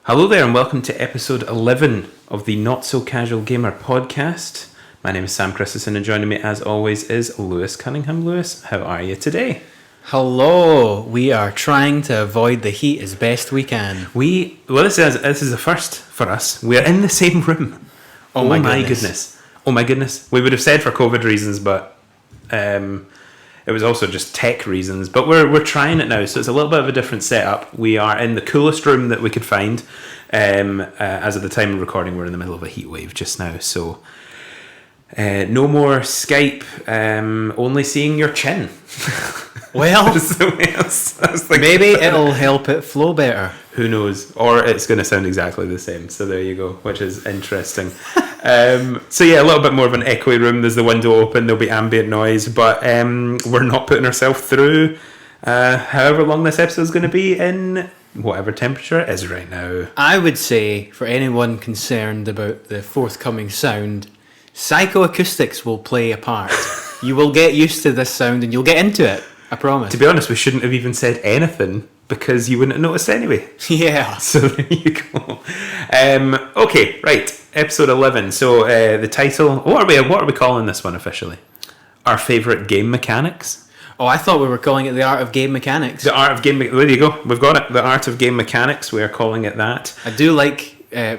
Hello there and welcome to episode 11 of the Not So Casual Gamer podcast. My name is Sam Christensen and joining me as always is Lewis Cunningham. Lewis, how are you today? Hello. We are trying to avoid the heat as best we can. This is a first for us. We are in the same room. Oh my goodness. Oh my goodness. We would have said for COVID reasons, but it was also just tech reasons. But we're trying it now, so it's a little bit of a different setup. We are in the coolest room that we could find. As of the time of recording, we're in the middle of a heat wave just now, so no more Skype. Only seeing your chin. Well, maybe it'll help it flow better. Who knows? Or it's going to sound exactly the same. So there you go, which is interesting. So yeah, a little bit more of an echoey room. There's the window open. There'll be ambient noise, but we're not putting ourselves through however long this episode is going to be in whatever temperature it is right now. I would say, for anyone concerned about the forthcoming sound, psychoacoustics will play a part. You will get used to this sound and you'll get into it. I promise. To be honest, we shouldn't have even said anything because you wouldn't have noticed anyway. Yeah. So there you go. Okay, right. Episode 11. So the title. What are we calling this one officially? Our favourite game mechanics. Oh, I thought we were calling it the art of game mechanics. The art of game. There you go. We've got it. The art of game mechanics. We are calling it that. I do like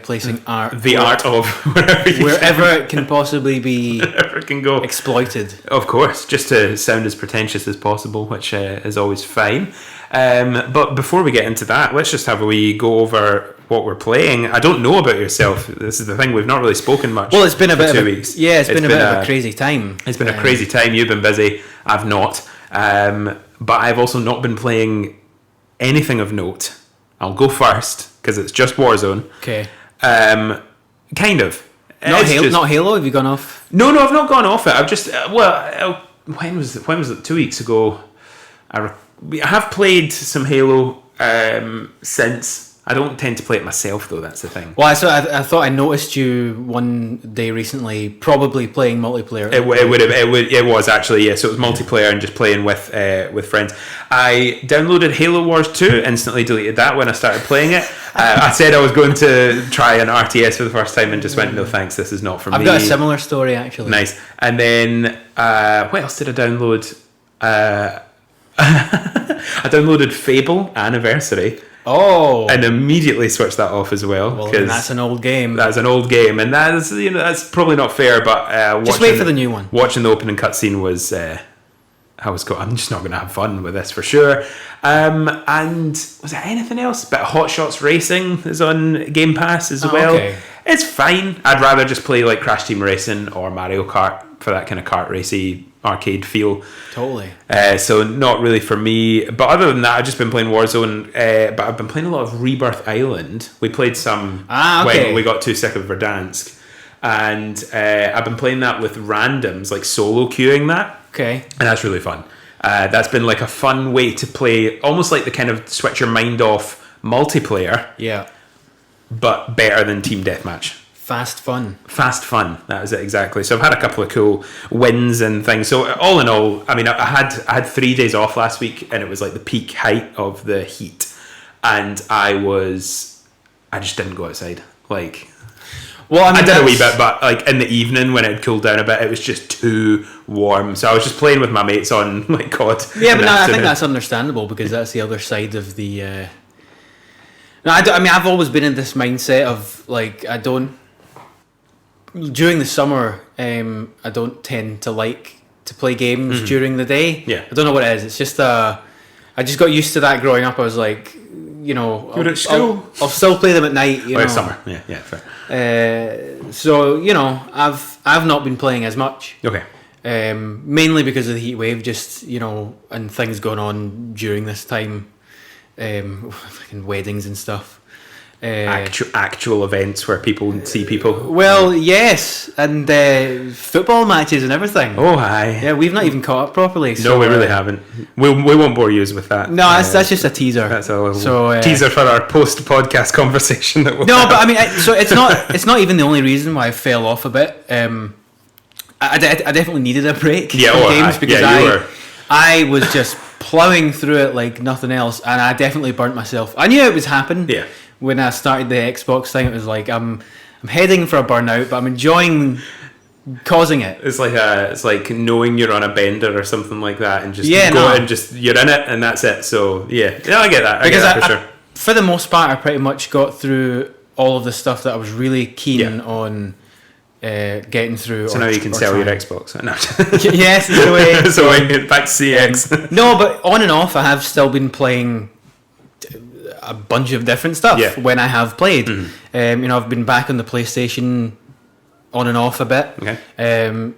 placing art. The art of wherever it can possibly be. Wherever it can go. Exploited. Of course, just to sound as pretentious as possible, which is always fine. But before we get into that, let's just have a wee go over what we're playing. I don't know about yourself. This is the thing, we've not really spoken much. Well, it's been a bit 2 of weeks. Yeah, it's been a bit of a crazy time. It's been a crazy time. You've been busy. I've not. But I've also not been playing anything of note. I'll go first because it's just Warzone. Okay. Kind of. Not Halo. Have you gone off? No, I've not gone off it. I've just when was it? 2 weeks ago. I have played some Halo since. I don't tend to play it myself though. That's the thing. Well, I thought I noticed you one day recently, probably playing multiplayer. It was actually, yeah. So it was multiplayer and just playing with friends. I downloaded Halo Wars 2, instantly deleted that when I started playing it. I said I was going to try an RTS for the first time and just went, no thanks, this is not for me. I've got a similar story actually. Nice. And then what else did I download? I downloaded Fable Anniversary. Oh. And immediately switched that off as well. Well, that's an old game. That's an old game, and that's probably not fair. But just wait for the new one. Watching the opening cutscene was, I'm just not going to have fun with this for sure. And was there anything else? But Hot Shots Racing is on Game Pass as well. Okay. It's fine. I'd rather just play like Crash Team Racing or Mario Kart for that kind of kart racy arcade feel. Totally. So not really for me. But other than that, I've just been playing Warzone. But I've been playing a lot of Rebirth Island. We played some when we got too sick of Verdansk. And I've been playing that with randoms, like solo queuing that. Okay. And that's really fun. That's been like a fun way to play, almost like the kind of switch your mind off multiplayer. Yeah. But better than Team Deathmatch. Fast fun. That was it exactly. So I've had a couple of cool wins and things. So all in all, I mean, I had 3 days off last week, and it was like the peak height of the heat, and I just didn't go outside. Like, well, I did a wee bit, but like in the evening when it had cooled down a bit, it was just too warm. So I was just playing with my mates on like COD. Yeah, but no, I think that's understandable because that's the other side of the. No, I mean, I've always been in this mindset of like during the summer, I don't tend to like to play games during the day. Yeah. I don't know what it is. It's just I just got used to that growing up. I was like, I'll still play them at night. It's summer. Yeah, fair. So I've not been playing as much. Okay. Mainly because of the heat wave, just and things going on during this time, fucking weddings and stuff. Actual events where people see people. Well, yes, and football matches and everything. Oh, hi. Yeah, we've not even caught up properly. So, no, we really haven't. We won't bore you with that. No, that's just a teaser. That's a little teaser for our post-podcast conversation that we'll have. But I mean, so it's not even the only reason why I fell off a bit. I definitely needed a break from games because I was just plowing through it like nothing else, and I definitely burnt myself. I knew it was happening. Yeah. when I started the Xbox thing. It was like I'm heading for a burnout, but I'm enjoying causing it. It's like knowing you're on a bender or something like that, and just and just you're in it, and that's it. So yeah, I get that. I get that for sure. For the most part, I pretty much got through all of the stuff that I was really keen on getting through. So now you can sell your Xbox. No. Yes, in a way. So back to CX. No, but on and off, I have still been playing a bunch of different stuff when I have played. I've been back on the PlayStation on and off a bit. Okay.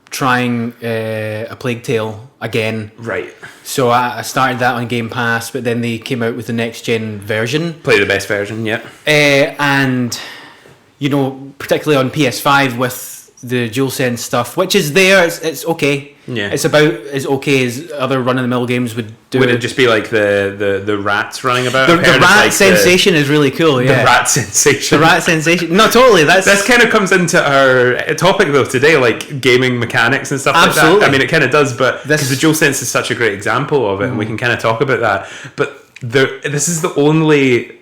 Trying A Plague Tale again. Right. So I started that on Game Pass, but then they came out with the next gen version. Play the best version, yeah. And particularly on PS5 with the DualSense stuff, which is there, it's okay. Yeah. It's about as okay as other run-of-the-mill games would do. Would it just be like the rats running about? The rat sensation is really cool, yeah. The rat sensation. The rat sensation. No, totally. This kind of comes into our topic, though, today, like gaming mechanics and stuff Absolutely. like that. I mean, it kind of does, but because the DualSense is such a great example of it, and we can kind of talk about that. But this is the only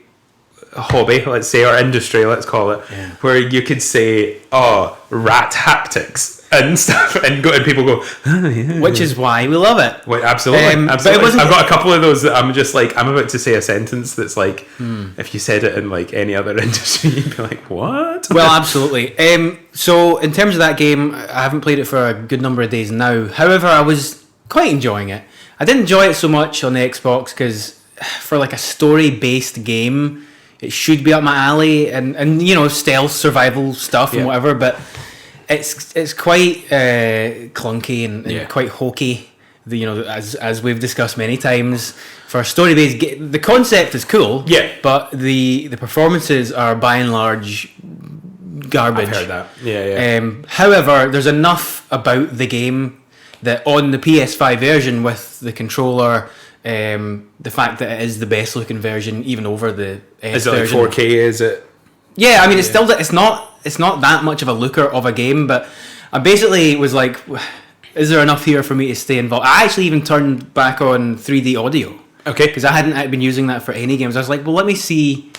hobby, let's say, or industry, let's call it, where you could say, rat haptics and stuff, and people go, oh, yeah. Which is why we love it. Wait, absolutely. I've got a couple of those that I'm just like, I'm about to say a sentence that's like, if you said it in like any other industry, you'd be like, what? Well, absolutely. So in terms of that game, I haven't played it for a good number of days now. However, I was quite enjoying it. I didn't enjoy it so much on the Xbox because for like a story-based game, it should be up my alley, and stealth survival stuff and whatever, but it's quite clunky and quite hokey. As we've discussed many times, for a story-based game, the concept is cool. Yeah, but the performances are by and large garbage. I've heard that. Yeah. However, there's enough about the game that on the PS5 version with the controller. The fact that it is the best looking version, even over the S version. Is it like 4K? Is it? Yeah, I mean, it's still it's not that much of a looker of a game, but I basically was like, is there enough here for me to stay involved? I actually even turned back on 3D audio. Okay. Because I hadn't been using that for any games. I was like, well, let me see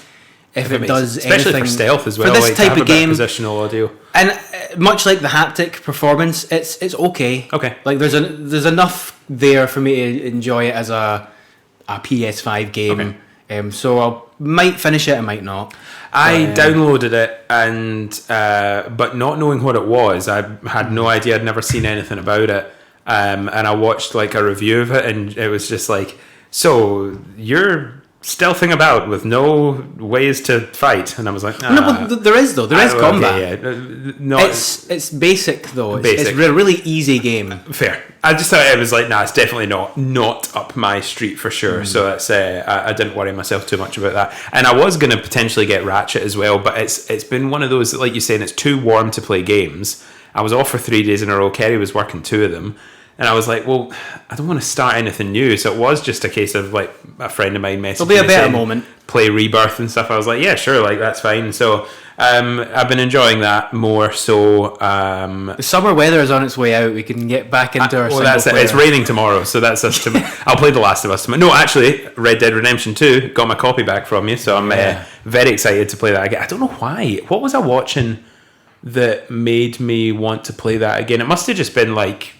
if it does especially anything for stealth as well. For this type of game, positional audio. And much like the haptic performance, it's okay. Okay. Like there's enough there for me to enjoy it as a PS5 game. Okay. So I might finish it, I might not. I downloaded it and but not knowing what it was, I had no idea. I'd never seen anything about it. And I watched like a review of it, and it was just like, so you're stealthing about with no ways to fight, and I was like, no, but there is combat. Okay, no, it's basic though. It's a really easy game. Fair. I just thought it was like, it's definitely not up my street for sure. So that's I didn't worry myself too much about that. And I was going to potentially get Ratchet as well, but it's been one of those, like you're saying, it's too warm to play games. I was off for 3 days in a row. Kerry was working 2 of them. And I was like, well, I don't want to start anything new. So it was just a case of like a friend of mine messaging me. There'll be a better moment. Play Rebirth and stuff. I was like, yeah, sure, like that's fine. So I've been enjoying that more. So the summer weather is on its way out. We can get back into our. Well, that's it. It's raining tomorrow, so that's us. I'll play The Last of Us tomorrow. No, actually, Red Dead Redemption 2 got my copy back from you, so I'm very excited to play that again. I don't know why. What was I watching that made me want to play that again? It must have just been like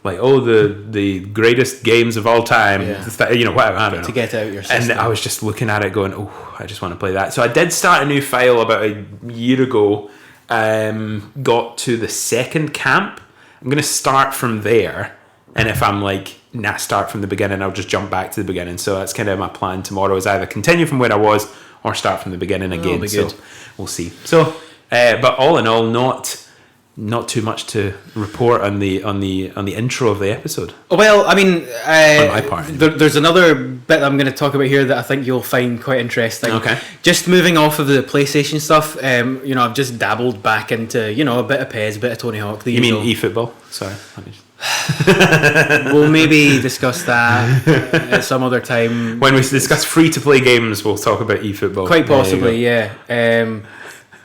the greatest games of all time, whatever, I don't know. To get out your system. And I was just looking at it going, I just want to play that. So I did start a new file about a year ago, got to the second camp. I'm going to start from there, and if I'm like, start from the beginning, I'll just jump back to the beginning. So that's kind of my plan tomorrow, is either continue from where I was or start from the beginning again. So we'll see. So, but all in all, not too much to report on the intro of the episode. Well, I mean, on my part, there's another bit I'm going to talk about here that I think you'll find quite interesting. Okay. Just moving off of the PlayStation stuff, I've just dabbled back into a bit of PES, a bit of Tony Hawk. You mean eFootball? Sorry. We'll maybe discuss that at some other time. When we discuss free-to-play games, we'll talk about eFootball. Quite possibly, yeah.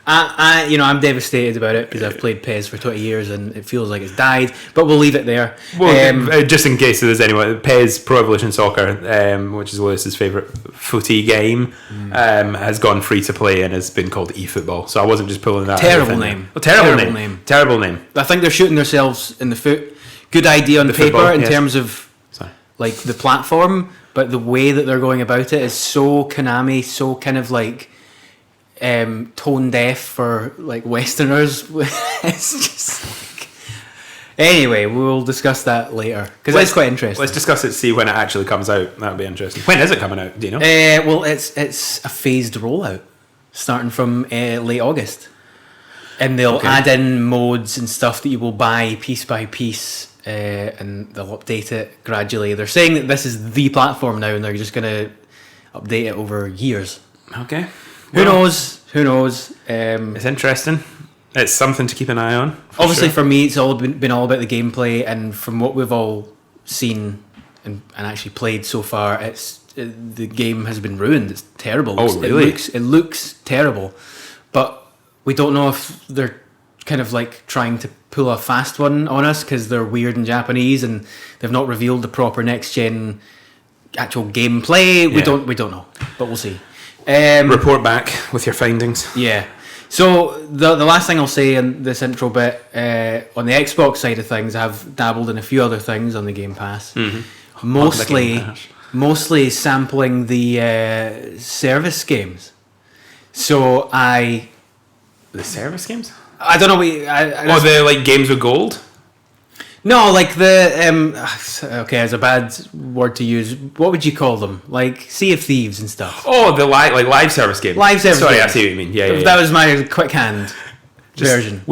I'm devastated about it because I've played PES for 20 years and it feels like it's died. But we'll leave it there. Well, just in case there's anyone, PES Pro Evolution Soccer, which is Lewis's favourite footy game, has gone free to play and has been called eFootball. So I wasn't just pulling that. Terrible name. Terrible name. Terrible name. I think they're shooting themselves in the foot. Good idea on paper football, in terms of like the platform, but the way that they're going about it is so Konami, so kind of like tone deaf for like Westerners. It's just like... Anyway, we'll discuss that later because it's quite interesting. Let's discuss it, see when it actually comes out. That would be interesting. When is it coming out? Do you know? Well, it's a phased rollout starting from late August, and they'll add in modes and stuff that you will buy piece by piece. And they'll update it gradually. They're saying that this is the platform now, and they're just going to update it over years. Okay. Who knows? It's interesting. It's something to keep an eye on. Obviously, for me, it's all been all about the gameplay, and from what we've all seen and actually played so far, the game has been ruined. It's terrible. Oh, really? It looks terrible, but we don't know if they're kind of like trying to pull a fast one on us because they're weird and Japanese and they've not revealed the proper next gen actual gameplay. We don't know, but we'll see. Report back with your findings. Yeah. So the last thing I'll say in this intro bit, on the Xbox side of things, I've dabbled in a few other things on the Game Pass. Mm-hmm. Mostly sampling the service games. So the service games? I don't know. The like games with gold? No, like the okay, it's a bad word to use. What would you call them? Like Sea of Thieves and stuff. Oh, the live service game. Live service. Sorry, games. I see what you mean. Yeah. That was my quick hand version.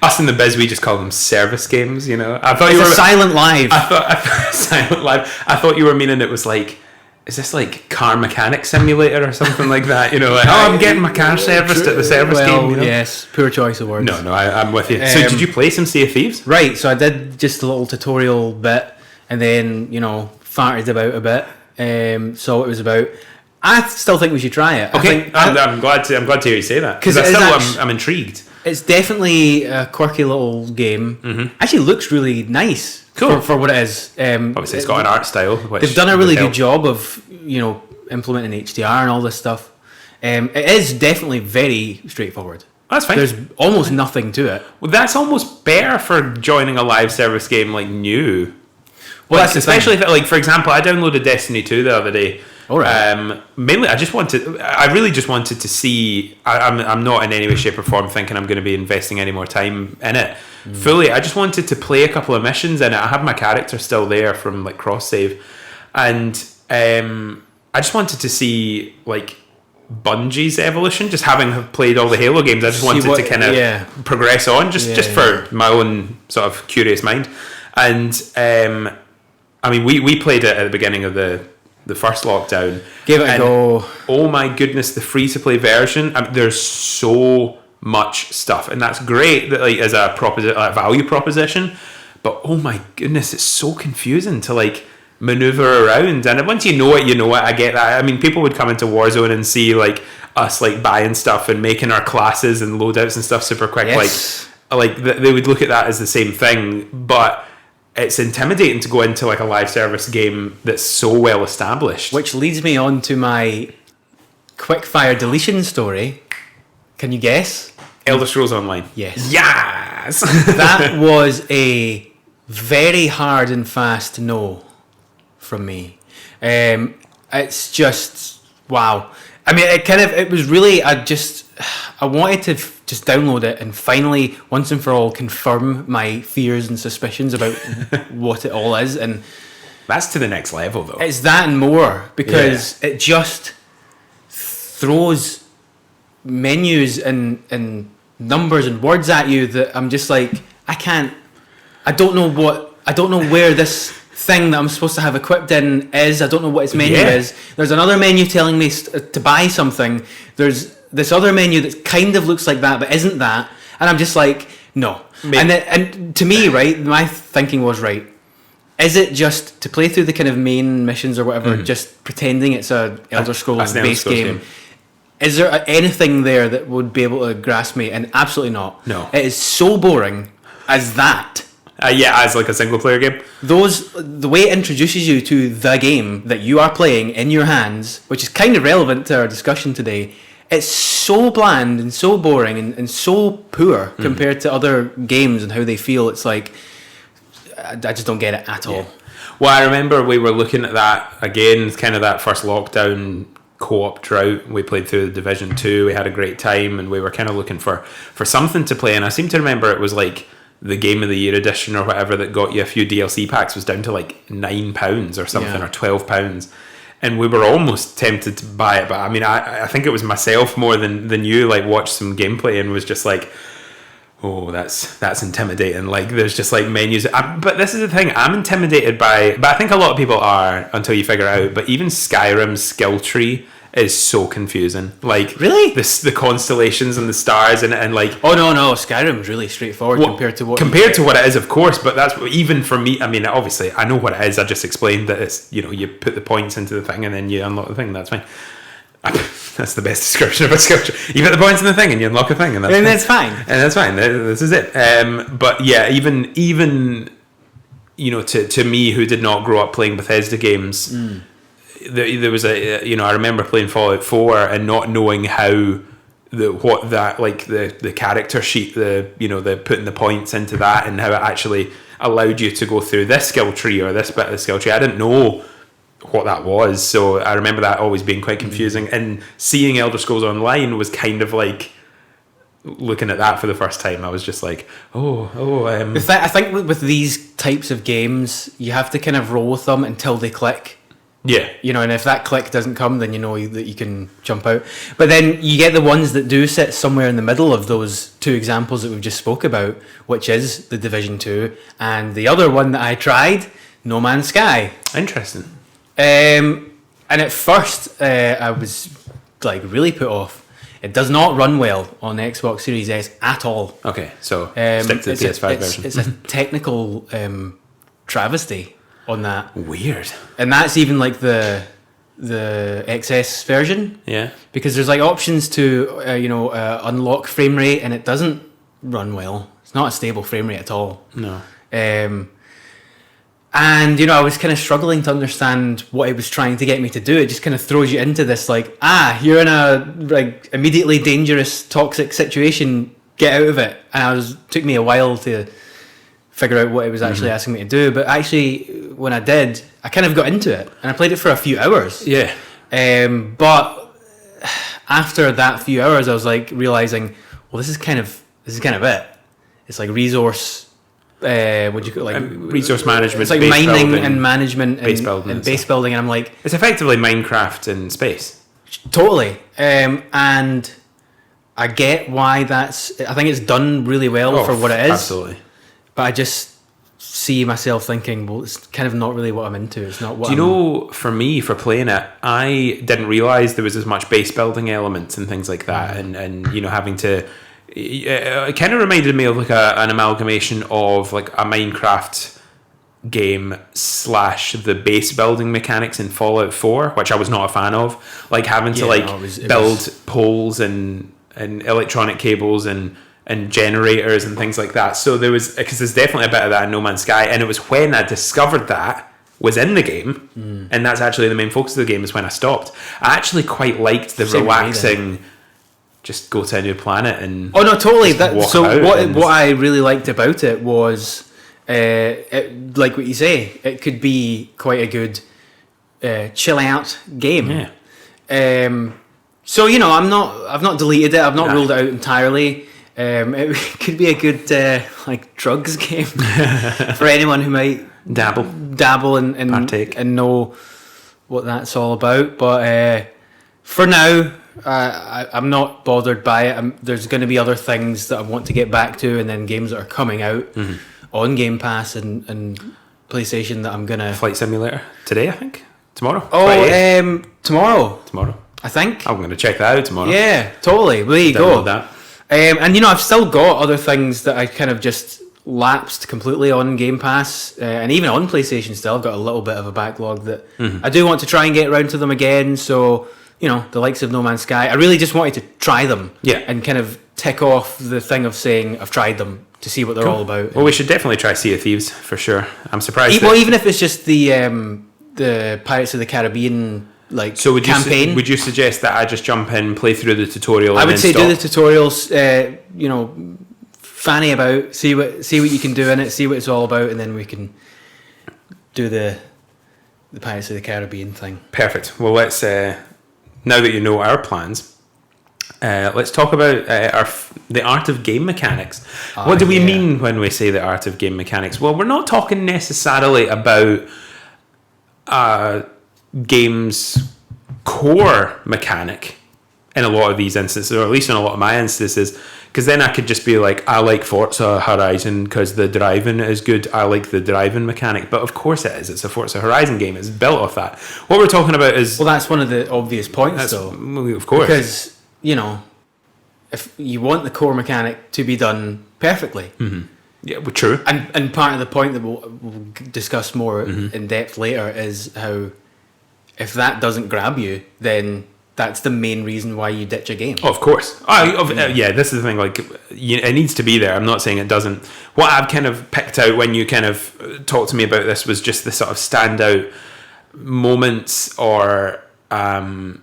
Us in the biz, we just call them service games. You know, I thought it's silent live. I thought silent live. I thought you were meaning it was like. Is this like car mechanic simulator or something like that? You know, like, I'm getting my car serviced at the service game. You know? Yes, poor choice of words. No, I'm with you. So did you play some Sea of Thieves? Right, so I did just a little tutorial bit and then, farted about a bit. So it was about... I still think we should try it. Okay, I'm glad to hear you say that. Because I'm intrigued. It's definitely a quirky little game. Mm-hmm. Actually looks really nice. Cool. For what it is. Obviously, it's got an art style. They've done a really good job of, implementing HDR and all this stuff. It is definitely very straightforward. That's fine. There's almost nothing to it. Well, that's almost better for joining a live service game like new. Well, that's especially if, for example, I downloaded Destiny 2 the other day. All right. Mainly, I really just wanted to see. I'm not in any way, shape, or form thinking I'm going to be investing any more time in it fully. I just wanted to play a couple of missions in it. I have my character still there from like cross save, and I just wanted to see like Bungie's evolution. Just having played all the Halo games, I just wanted to kind of progress on, just for my own sort of curious mind. And we played it at the beginning of the first lockdown. Give it a go. Oh my goodness, the free to play version. There's so much stuff, and that's great. That like as a value proposition, but oh my goodness, it's so confusing to like maneuver around. And once you know it, you know it. I get that. I mean, people would come into Warzone and see like us like buying stuff and making our classes and loadouts and stuff super quick. Yes. Like they would look at that as the same thing, but it's intimidating to go into like a live service game that's so well established. Which leads me on to my quickfire deletion story. Can you guess? Elder Scrolls Online. Yes. Yes! That was a very hard and fast no from me. It's just, wow. I mean, it was really, I wanted to just download it and finally, once and for all, confirm my fears and suspicions about what it all is. And that's to the next level, though. It's that and more, because it just throws menus and numbers and words at you that I'm just like, I don't know where this thing that I'm supposed to have equipped in is. I don't know what its menu is. There's another menu telling me to buy something. There's this other menu that kind of looks like that but isn't that, and I'm just like, no. And to me, right, my thinking was, right, is it just to play through the kind of main missions or whatever, just pretending it's a Elder Scrolls base game? Is there anything there that would be able to grasp me? And absolutely not. No. It is so boring as that. As like a single player game. The way it introduces you to the game that you are playing in your hands, which is kind of relevant to our discussion today, it's so bland and so boring and so poor compared to other games and how they feel. It's like, I just don't get it at all. Well, I remember we were looking at that again, kind of that first lockdown co-op drought. We played through the Division 2, we had a great time, and we were kind of looking for something to play, and I seem to remember it was like the Game of the Year edition or whatever that got you a few DLC packs was down to like £9 or something, or £12, and we were almost tempted to buy it. But I mean, I think it was myself more than you, like, watched some gameplay and was just like, oh, that's intimidating. Like, there's just like menus. But this is the thing, I'm intimidated by, but I think a lot of people are until you figure it out. But even Skyrim's skill tree is so confusing. Like, really, the constellations and the stars and like. Oh no, Skyrim's really straightforward compared to what it is, of course. But that's even for me. I mean, obviously, I know what it is. I just explained that it's, you put the points into the thing and then you unlock the thing. That's fine. That's the best description of a skill tree. You put the points in the thing and you unlock a thing, and that's fine. And that's fine. This is it. But yeah, even to me, who did not grow up playing Bethesda games. There was I remember playing Fallout 4 and not knowing how the character sheet, the putting the points into that and how it actually allowed you to go through this skill tree or this bit of the skill tree. I didn't know what that was, so I remember that always being quite confusing. And seeing Elder Scrolls Online was kind of like looking at that for the first time. I was just like, I think with these types of games, you have to kind of roll with them until they click. Yeah. And if that click doesn't come, then you know that you can jump out. But then you get the ones that do sit somewhere in the middle of those two examples that we've just spoke about, which is the Division 2 and the other one that I tried, No Man's Sky. Interesting. And at first, I was like really put off. It does not run well on the Xbox Series S at all. Okay, so stick to the PS5 version. It's a technical travesty on that. Weird. And that's even like the XS version. Yeah. Because there's like options to unlock frame rate, and it doesn't run well. It's not a stable frame rate at all. No. And I was kind of struggling to understand what it was trying to get me to do. It just kind of throws you into this like, you're in a like immediately dangerous, toxic situation. Get out of it. And took me a while to figure out what it was actually asking me to do. But actually, when I did, I kind of got into it, and I played it for a few hours. Yeah. But after that few hours, I was like realizing, well, this is kind of it. It's like resource. Resource management. It's like mining building, and management and base building, and I'm like, it's effectively Minecraft in space. Totally. And I get why I think it's done really well for what it is. Absolutely. But I just see myself thinking, well, it's kind of not really what I'm into. It's not what. Do you know, for me, for playing it, I didn't realise there was as much base building elements and things like that, and having to. It kind of reminded me of like an amalgamation of like a Minecraft game / the base building mechanics in Fallout 4, which I was not a fan of. Like having to build poles and electronic cables and generators and things like that. So because there's definitely a bit of that in No Man's Sky, and it was when I discovered that was in the game, and that's actually the main focus of the game, is when I stopped. I actually quite liked the relaxing. Just go to a new planet and totally. What I really liked about it was, like what you say, it could be quite a good chill out game. Yeah. So I've not deleted it. I've not ruled it out entirely. It could be a good like drugs game for anyone who might dabble and partake and know what that's all about. But for now. I'm not bothered by it. There's going to be other things that I want to get back to, and then games that are coming out on Game Pass and PlayStation that I'm going to... Flight Simulator today, I think? Tomorrow? Tomorrow. I think. I'm going to check that out tomorrow. Yeah, totally. Well, there you go. That. And I've still got other things that I kind of just lapsed completely on Game Pass, and even on PlayStation still. I've got a little bit of a backlog that I do want to try and get around to them again, so... the likes of No Man's Sky. I really just wanted to try them, and kind of tick off the thing of saying I've tried them to see what they're all about. Well, we should definitely try Sea of Thieves for sure. I'm surprised. Well, even if it's just the Pirates of the Caribbean campaign. Would you suggest that I just jump in, play through the tutorial? I would say do the tutorials. Fanny about, see what you can do in it, see what it's all about, and then we can do the Pirates of the Caribbean thing. Perfect. Well, let's now that you know our plans, let's talk about the art of game mechanics. What do we mean when we say the art of game mechanics? Well, we're not talking necessarily about game's core mechanic in a lot of these instances, or at least in a lot of my instances, because then I could just be like, I like Forza Horizon because the driving is good. I like the driving mechanic. But of course it is. It's a Forza Horizon game. It's built off that. What we're talking about is... Well, that's one of the obvious points, though. Of course. Because, if you want the core mechanic to be done perfectly... Mm-hmm. Yeah, well, true. And part of the point that we'll discuss more in depth later is how if that doesn't grab you, then... That's the main reason why you ditch a game. Oh, of course. This is the thing. Like, it needs to be there. I'm not saying it doesn't. What I've kind of picked out when you kind of talked to me about this was just the sort of standout moments or gameplay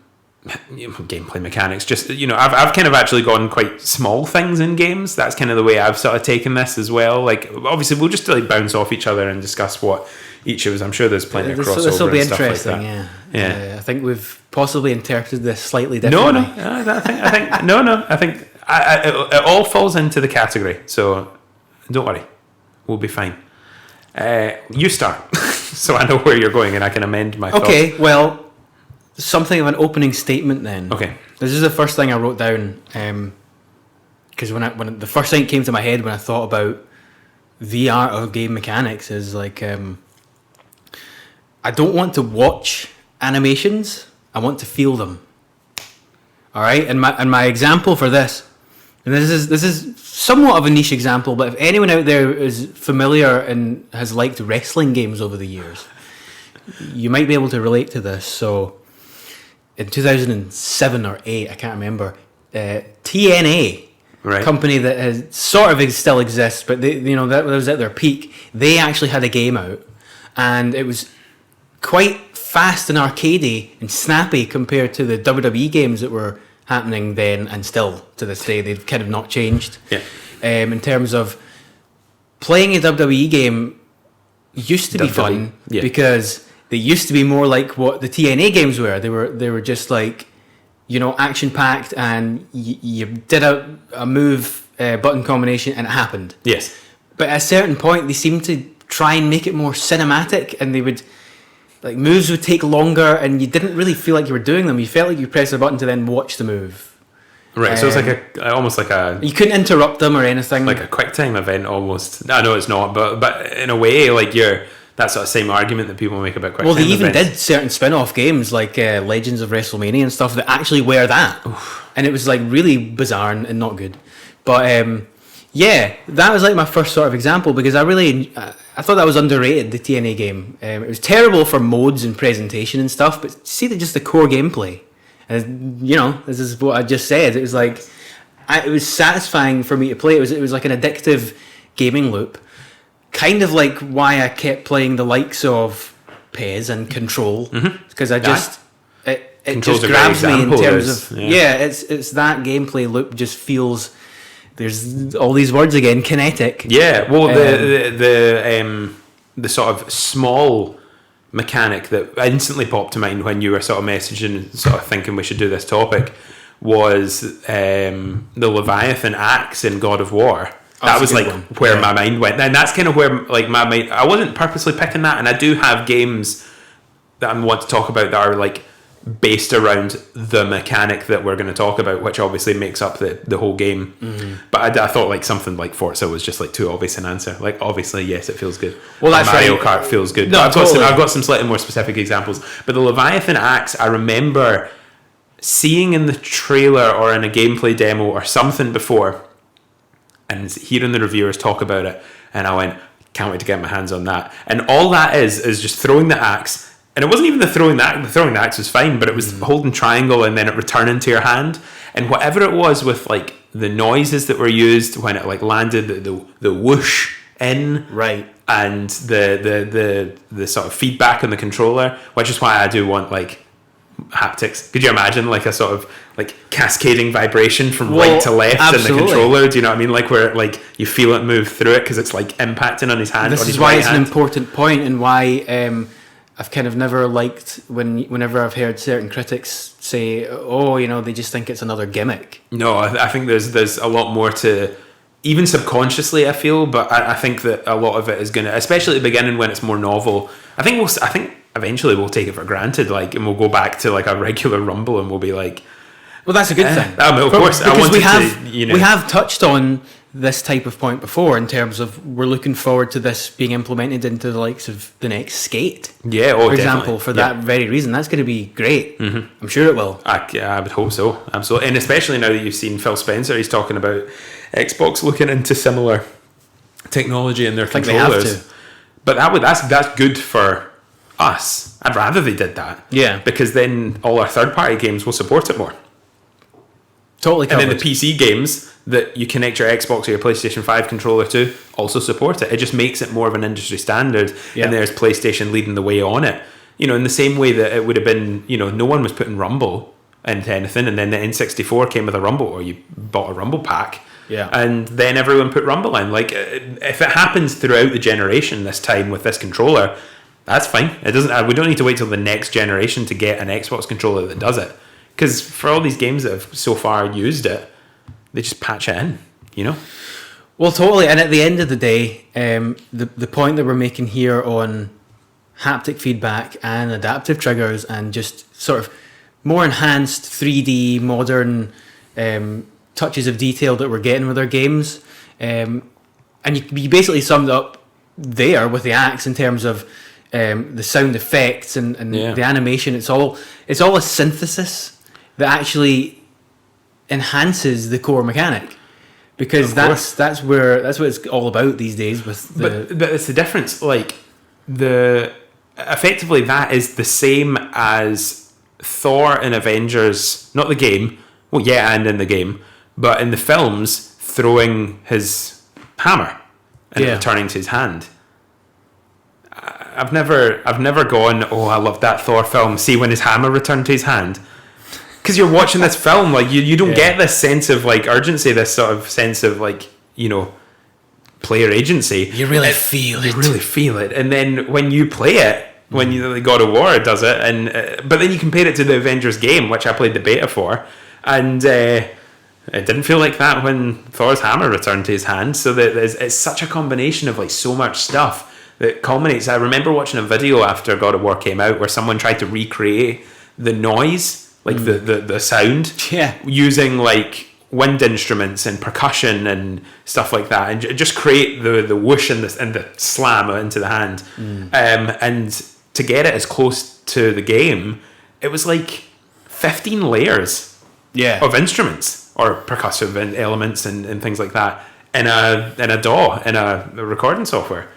mechanics. Just I've kind of actually gone quite small things in games. That's kind of the way I've sort of taken this as well. Like, obviously, we'll just bounce off each other and discuss what each of us. I'm sure there's plenty of crossover. This will be interesting. Like that. Yeah. I think we've possibly interpreted this slightly differently. I think it all falls into the category. So don't worry, we'll be fine. You start, so I know where you're going and I can amend my thoughts. Okay, well, something of an opening statement then. Okay, this is the first thing I wrote down because when the first thing that came to my head when I thought about the art of game mechanics is like I don't want to watch animations. I want to feel them. All right, and my example for this, and this is somewhat of a niche example, but if anyone out there is familiar and has liked wrestling games over the years, you might be able to relate to this. So, in 2007 or 8, I can't remember, TNA, company that has sort of still exists, but that was at their peak. They actually had a game out, and it was quite fast and arcadey and snappy compared to the WWE games that were happening then and still to this day. They've kind of not changed. Yeah. In terms of playing a WWE game used to be fun because they used to be more like what the TNA games were. They were just like, action packed and you did a move button combination and it happened. Yes. But at a certain point they seemed to try and make it more cinematic, and they would moves would take longer, and you didn't really feel like you were doing them. You felt like you pressed a button to then watch the move. Right, so it's almost like a... You couldn't interrupt them or anything. Like a quick time event almost. I know it's not, but in a way, that sort of same argument that people make about quick time events. Well, they even did certain spin-off games like Legends of WrestleMania and stuff that actually were that. Oof. And it was really bizarre and not good. But that was my first sort of example, because I thought that was underrated, the TNA game. It was terrible for modes and presentation and stuff, but see just the core gameplay. And this is what I just said. It was it was satisfying for me to play. It was like an addictive gaming loop, kind of like why I kept playing the likes of PES and Control, because it just grabs me in terms of it's that gameplay loop just feels. There's all these words again, kinetic. Yeah, well, the sort of small mechanic that instantly popped to mind when you were sort of messaging, sort of thinking we should do this topic, was the Leviathan axe in God of War. That was where my mind went, and that's kind of where my mind. I wasn't purposely picking that, and I do have games that I want to talk about that are based around the mechanic that we're going to talk about, which obviously makes up the whole game. Mm-hmm. But I thought something like Forza was just too obvious an answer. Obviously, yes, it feels good. Well, that's Mario Kart feels good. No, I've got some slightly more specific examples. But the Leviathan axe, I remember seeing in the trailer or in a gameplay demo or something before, and hearing the reviewers talk about it, and I went, can't wait to get my hands on that. And all that is just throwing the axe And it wasn't even the throwing axe was fine, but it was holding triangle and then it returning to your hand. And whatever it was with like the noises that were used when it like landed, the whoosh in, right, and the sort of feedback on the controller, which is why I do want like haptics. Could you imagine like a sort of like cascading vibration from right to left absolutely. in the controller? Do you know what I mean? Like where like you feel it move through it because it's like impacting on his hand. This is why it's an important point, and why I've kind of never liked whenever I've heard certain critics say, "Oh, you know, they just think it's another gimmick." No, I think there's a lot more to, even subconsciously, I feel, but I think that a lot of it is gonna, especially at the beginning when it's more novel. I think eventually we'll take it for granted, like, and we'll go back to like a regular Rumble, and we'll be like, well, that's a good thing. I mean, of course, because we have touched on this type of point before in terms of we're looking forward to this being implemented into the likes of the next Skate. Yeah, for example, for that very reason, that's going to be great. Mm-hmm. I'm sure it will. I would hope so, absolutely, and especially now that you've seen Phil Spencer, he's talking about Xbox looking into similar technology in their controllers. They have to. But that's good for us. I'd rather they did that. Yeah, because then all our third-party games will support it more. Totally covered. And then the PC games that you connect your Xbox or your PlayStation 5 controller to also support it. It just makes it more of an industry standard, and there's PlayStation leading the way on it. You know, in the same way that it would have been, you know, no one was putting Rumble into anything, and then the N64 came with a Rumble, or you bought a Rumble pack, and then everyone put Rumble in. Like, if it happens throughout the generation this time with this controller, that's fine. It doesn't. We don't need to wait till the next generation to get an Xbox controller that does it. Because for all these games that have so far used it, they just patch it in, you know? Well, totally. And at the end of the day, the point that we're making here on haptic feedback and adaptive triggers and just sort of more enhanced 3D modern touches of detail that we're getting with our games, and you basically summed up there with the axe in terms of the sound effects and the animation. It's all a synthesis that actually enhances the core mechanic, because that's what it's all about these days. But it's the difference. Like effectively that is the same as Thor in Avengers, not the game. Well, yeah, and in the game, but in the films, throwing his hammer and returning to his hand. I've never gone, oh, I love that Thor film. See when his hammer returned to his hand. Because you're watching this film, like you don't get this sense of like urgency, this sort of sense of like, you know, player agency. You really feel it. And then when you play it, when the God of War does it, and but then you compare it to the Avengers game, which I played the beta for, and it didn't feel like that when Thor's hammer returned to his hand. So that it's such a combination of like so much stuff that culminates. I remember watching a video after God of War came out where someone tried to recreate the noise, like the sound, using like wind instruments and percussion and stuff like that, and just create the whoosh and the slam into the hand. And to get it as close to the game, it was like 15 layers of instruments or percussive elements and things like that in a DAW, in a recording software.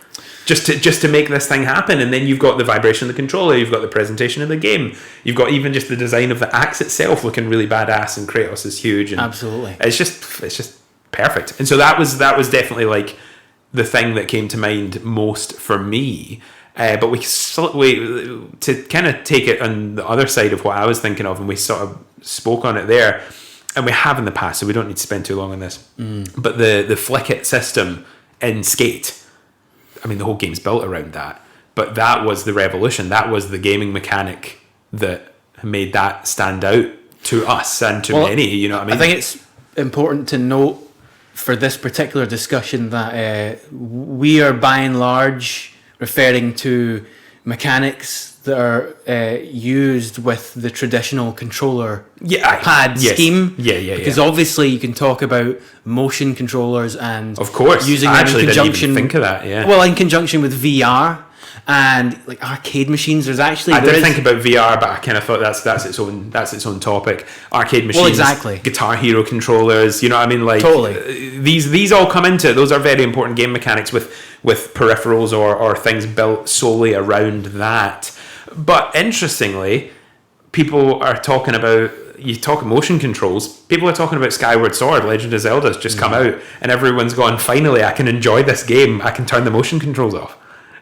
Just to make this thing happen. And then you've got the vibration of the controller, you've got the presentation of the game, you've got even just the design of the axe itself looking really badass, and Kratos is huge, and absolutely, it's just perfect. And so that was definitely like the thing that came to mind most for me. But we to kind of take it on the other side of what I was thinking of, and we sort of spoke on it there, and we have in the past, so we don't need to spend too long on this. But the flick it system in Skate, I mean, the whole game's built around that. But that was the revolution. That was the gaming mechanic that made that stand out to us and to many. You know what I mean? I think it's important to note for this particular discussion that we are by and large referring to mechanics that are used with the traditional controller pad scheme. Because obviously you can talk about motion controllers and of course using I them in conjunction. Didn't even think of that. Well, in conjunction with VR and like arcade machines. I did think about VR, but I kind of thought that's its own topic. Arcade machines, well, exactly. Guitar Hero controllers. You know what I mean? Like totally. These all come into it. Those are very important game mechanics with peripherals or things built solely around that. But interestingly, people are talking about, you talk motion controls, people are talking about Skyward Sword, Legend of Zelda's just come out, and everyone's gone, finally, I can enjoy this game, I can turn the motion controls off.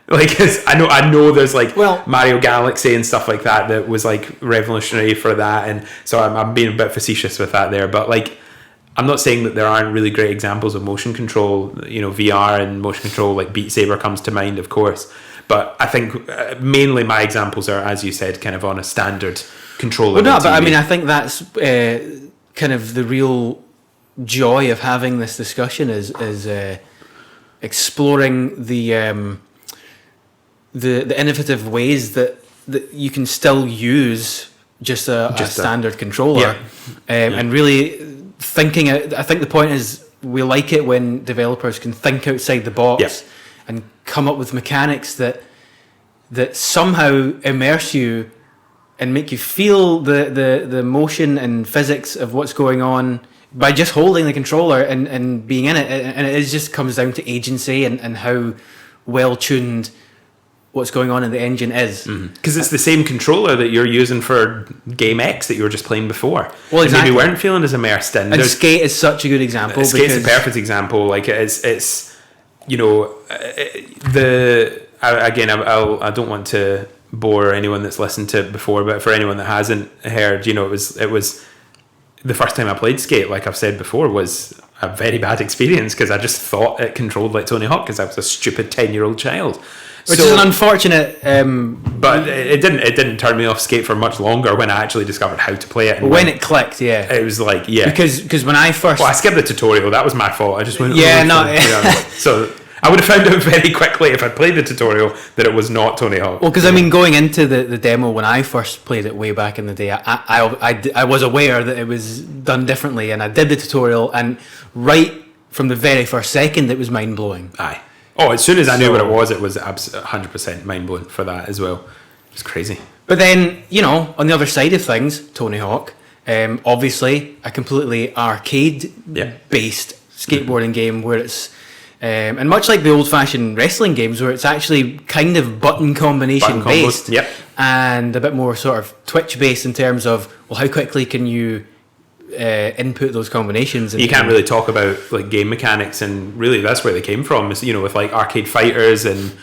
Like, I know there's like Mario Galaxy and stuff like that was like revolutionary for that, and so I'm being a bit facetious with that there, but like, I'm not saying that there aren't really great examples of motion control, VR and motion control, like Beat Saber comes to mind, of course. But I think mainly my examples are, as you said, kind of on a standard controller. Well, no, but I mean, I think that's kind of the real joy of having this discussion is exploring the innovative ways that you can still use just a standard controller, and really thinking. I think the point is we like it when developers can think outside the box and come up with mechanics that somehow immerse you and make you feel the motion and physics of what's going on by just holding the controller and being in it. And it just comes down to agency and how well tuned what's going on in the engine is. Because it's the same controller that you're using for Game X that you were just playing before. Well, exactly. Maybe weren't feeling as immersed in. And Skate is such a good example. Skate's a perfect example. Like it's I don't want to bore anyone that's listened to it before, but for anyone that hasn't heard, it was the first time I played Skate, like I've said before, was a very bad experience because I just thought it controlled like Tony Hawk because I was a stupid 10-year-old child. Which is an unfortunate, but it didn't turn me off Skate for much longer when I actually discovered how to play it. And when it clicked, it was like because when I first, I skipped the tutorial. That was my fault. I just went so I would have found out very quickly if I'd played the tutorial that it was not Tony Hawk. Well, because I mean, going into the demo when I first played it way back in the day, I was aware that it was done differently, and I did the tutorial, and right from the very first second, it was mind blowing. Aye. Oh, as soon as I knew what it was 100% mind blowing for that as well. It's crazy. But then, on the other side of things, Tony Hawk, obviously a completely arcade-based skateboarding game where it's, and much like the old-fashioned wrestling games where it's actually kind of button combination-based, and a bit more sort of twitch-based in terms of, well, how quickly can you input those combinations. You can't really talk about like game mechanics, and really that's where they came from. Is with like arcade fighters and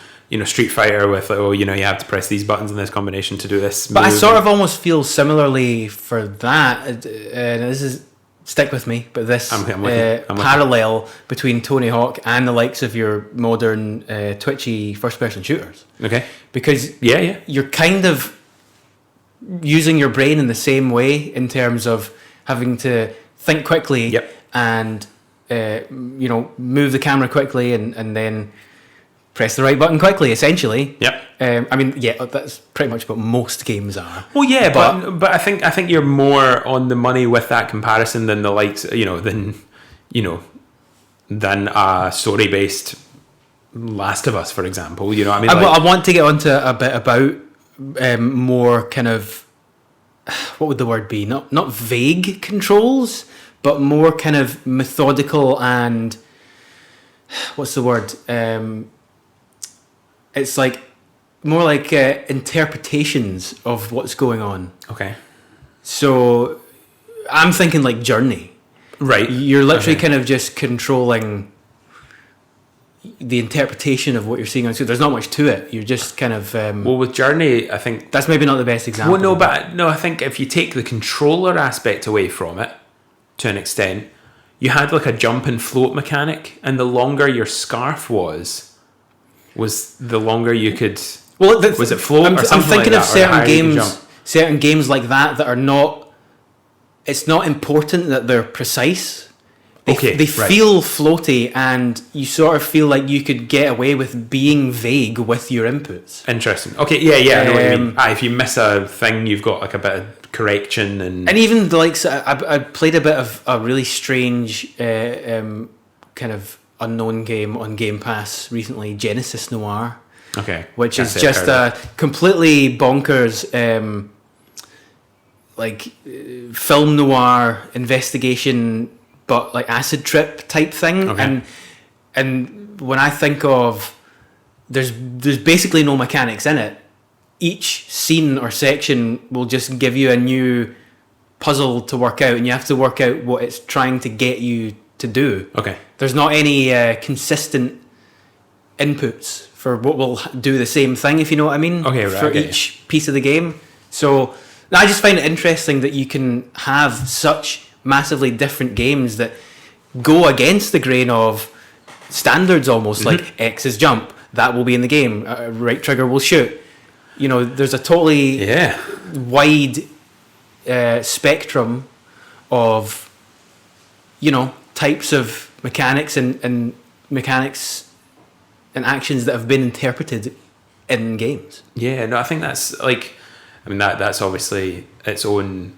Street Fighter with you have to press these buttons in this combination to do this. But I sort of almost feel similarly for that. And this is stick with me, but this parallel between Tony Hawk and the likes of your modern twitchy first-person shooters. Okay. Because you're kind of using your brain in the same way in terms of having to think quickly and move the camera quickly and then press the right button quickly, essentially. That's pretty much what most games are. Well, but I think you're more on the money with that comparison than the likes, than a story-based Last of Us, for example. I want to get onto a bit about more kind of, what would the word be? Not vague controls, but more kind of methodical and what's the word? It's like more like interpretations of what's going on. Okay. So I'm thinking like Journey. Right. You're literally kind of just controlling the interpretation of what you're seeing on screen. There's not much to it. You're just kind of with Journey, I think that's maybe not the best example. Well, I think if you take the controller aspect away from it to an extent, you had like a jump and float mechanic, and the longer your scarf was the longer you could. Well, was it float or something? I'm thinking like of certain games like that are not. It's not important that they're precise. They feel floaty, and you sort of feel like you could get away with being vague with your inputs. Interesting. Okay, I know what you mean. If you miss a thing, you've got like a bit of correction and even I played a bit of a really strange kind of unknown game on Game Pass recently, Genesis Noir. Okay, which is just a completely bonkers film noir investigation, but like acid trip type thing. Okay. And when I think of there's basically no mechanics in it, each scene or section will just give you a new puzzle to work out, and you have to work out what it's trying to get you to do. Okay. There's not any consistent inputs for what will do the same thing, if you know what I mean. Okay, right. For each piece of the game. So I just find it interesting that you can have such massively different games that go against the grain of standards almost, like X is jump, that will be in the game, right trigger will shoot. You know, there's a totally wide spectrum of, you know, types of mechanics and mechanics and actions that have been interpreted in games. Yeah, no, I think that's like, I mean, that's obviously its own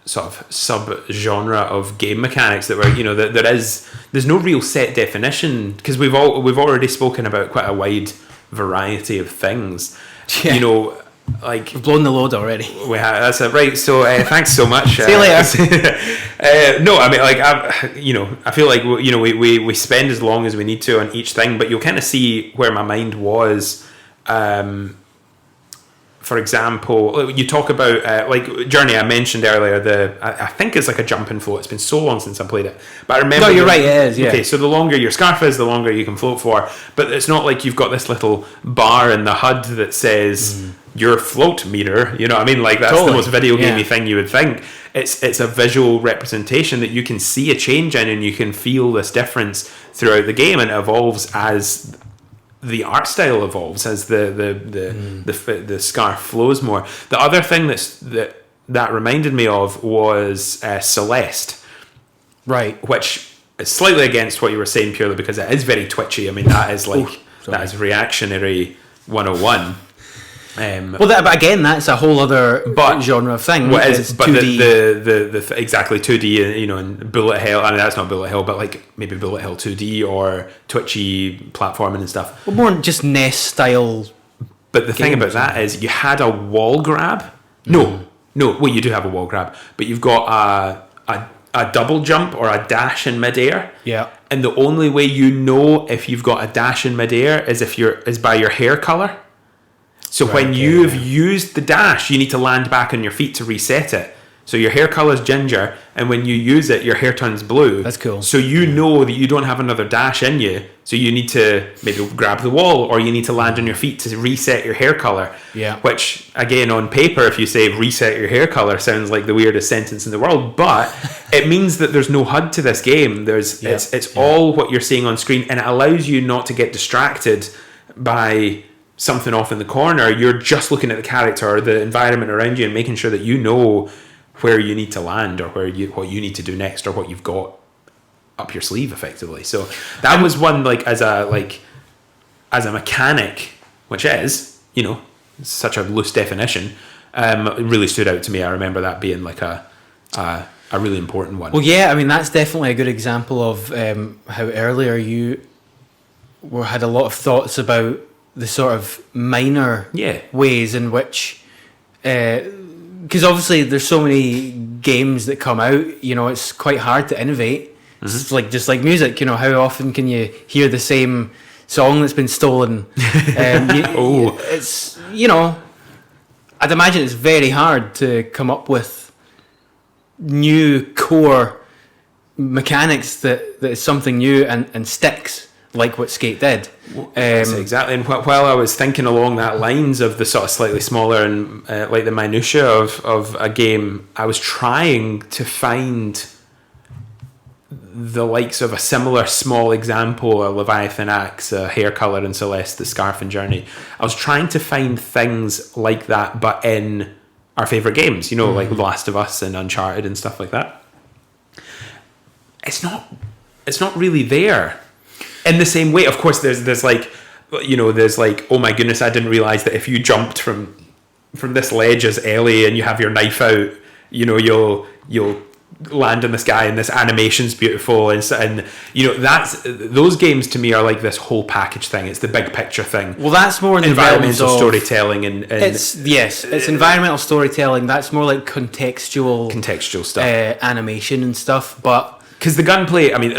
sort of sub-genre of game mechanics that were, you know, that there's no real set definition, because we've already spoken about quite a wide variety of things. Yeah. You know, like we've blown the load already. We have, that's it, right? So thanks so much. See you later. No, I mean, like I feel like we spend as long as we need to on each thing, but you'll kind of see where my mind was. For example, you talk about like Journey. I mentioned earlier. I think it's like a jump and float. It's been so long since I played it, but I remember. No, you're right. It is. Yeah. Okay, so the longer your scarf is, the longer you can float for. But it's not like you've got this little bar in the HUD that says your float meter. You know what I mean? Like that's the most video gamey thing you would think. It's a visual representation that you can see a change in, and you can feel this difference throughout the game, and it evolves as the art style evolves, as the scarf flows more. The other thing that reminded me of was Celeste, right? Which is slightly against what you were saying, purely because it is very twitchy. I mean, that is like that is reactionary 101. But again, that's a whole other genre of thing. What is, but 2D. the exactly 2D, you know, and bullet hell. I mean, that's not bullet hell, but like maybe bullet hell 2D or twitchy platforming and stuff. Well, more just NES style. But the thing about that is, you had a wall grab. No. Well, you do have a wall grab, but you've got a double jump or a dash in midair. Yeah. And the only way you know if you've got a dash in midair is by your hair color. So when you've used the dash, you need to land back on your feet to reset it. So your hair color's ginger, and when you use it, your hair turns blue. That's cool. So you know that you don't have another dash in you. So you need to maybe grab the wall, or you need to land on your feet to reset your hair color. Yeah. Which, again, on paper, if you say reset your hair color, sounds like the weirdest sentence in the world. But it means that there's no HUD to this game. It's all what you're seeing on screen, and it allows you not to get distracted by something off in the corner. You're just looking at the character or the environment around you and making sure that you know where you need to land, or what you need to do next, or what you've got up your sleeve, effectively. So that was one, like as a mechanic, which is, you know, such a loose definition, really stood out to me. I remember that being like a really important one. Well, yeah, I mean, that's definitely a good example of how earlier you had a lot of thoughts about the sort of minor ways in which, because obviously there's so many games that come out, you know, it's quite hard to innovate. It's like just like music, you know, how often can you hear the same song that's been stolen? It's, you know, I'd imagine it's very hard to come up with new core mechanics that is something new and sticks, like what Skate did. Exactly. And while I was thinking along that lines of the sort of slightly smaller and like the minutia of a game, I was trying to find the likes of a similar small example, a Leviathan Axe, a Hair Colour in Celeste, the Scarf in Journey. I was trying to find things like that, but in our favourite games, you know, like The Last of Us and Uncharted and stuff like that. It's not really there. In the same way, of course, there's like, you know, there's like, oh my goodness, I didn't realise that if you jumped from this ledge as Ellie and you have your knife out, you know, you'll land in this guy and this animation's beautiful, and you know, those games to me are like this whole package thing. It's the big picture thing. Well, that's more in the environmental storytelling and it's environmental storytelling. That's more like contextual stuff, animation and stuff, but. Because the gunplay, I mean,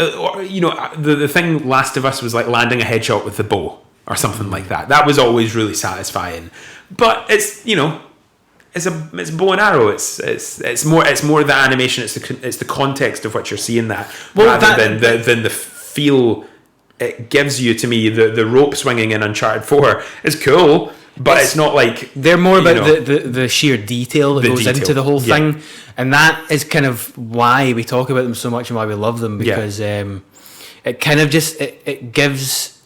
you know, the thing Last of Us was like landing a headshot with the bow. or something like that. That was always really satisfying. But it's it's bow and arrow. It's more the animation. It's the context of what you're seeing rather than the feel it gives you. To me, the rope swinging in Uncharted 4 is cool, but it's not like they're more about the sheer detail that goes into the whole thing, and that is kind of why we talk about them so much and why we love them, because it kind of just it gives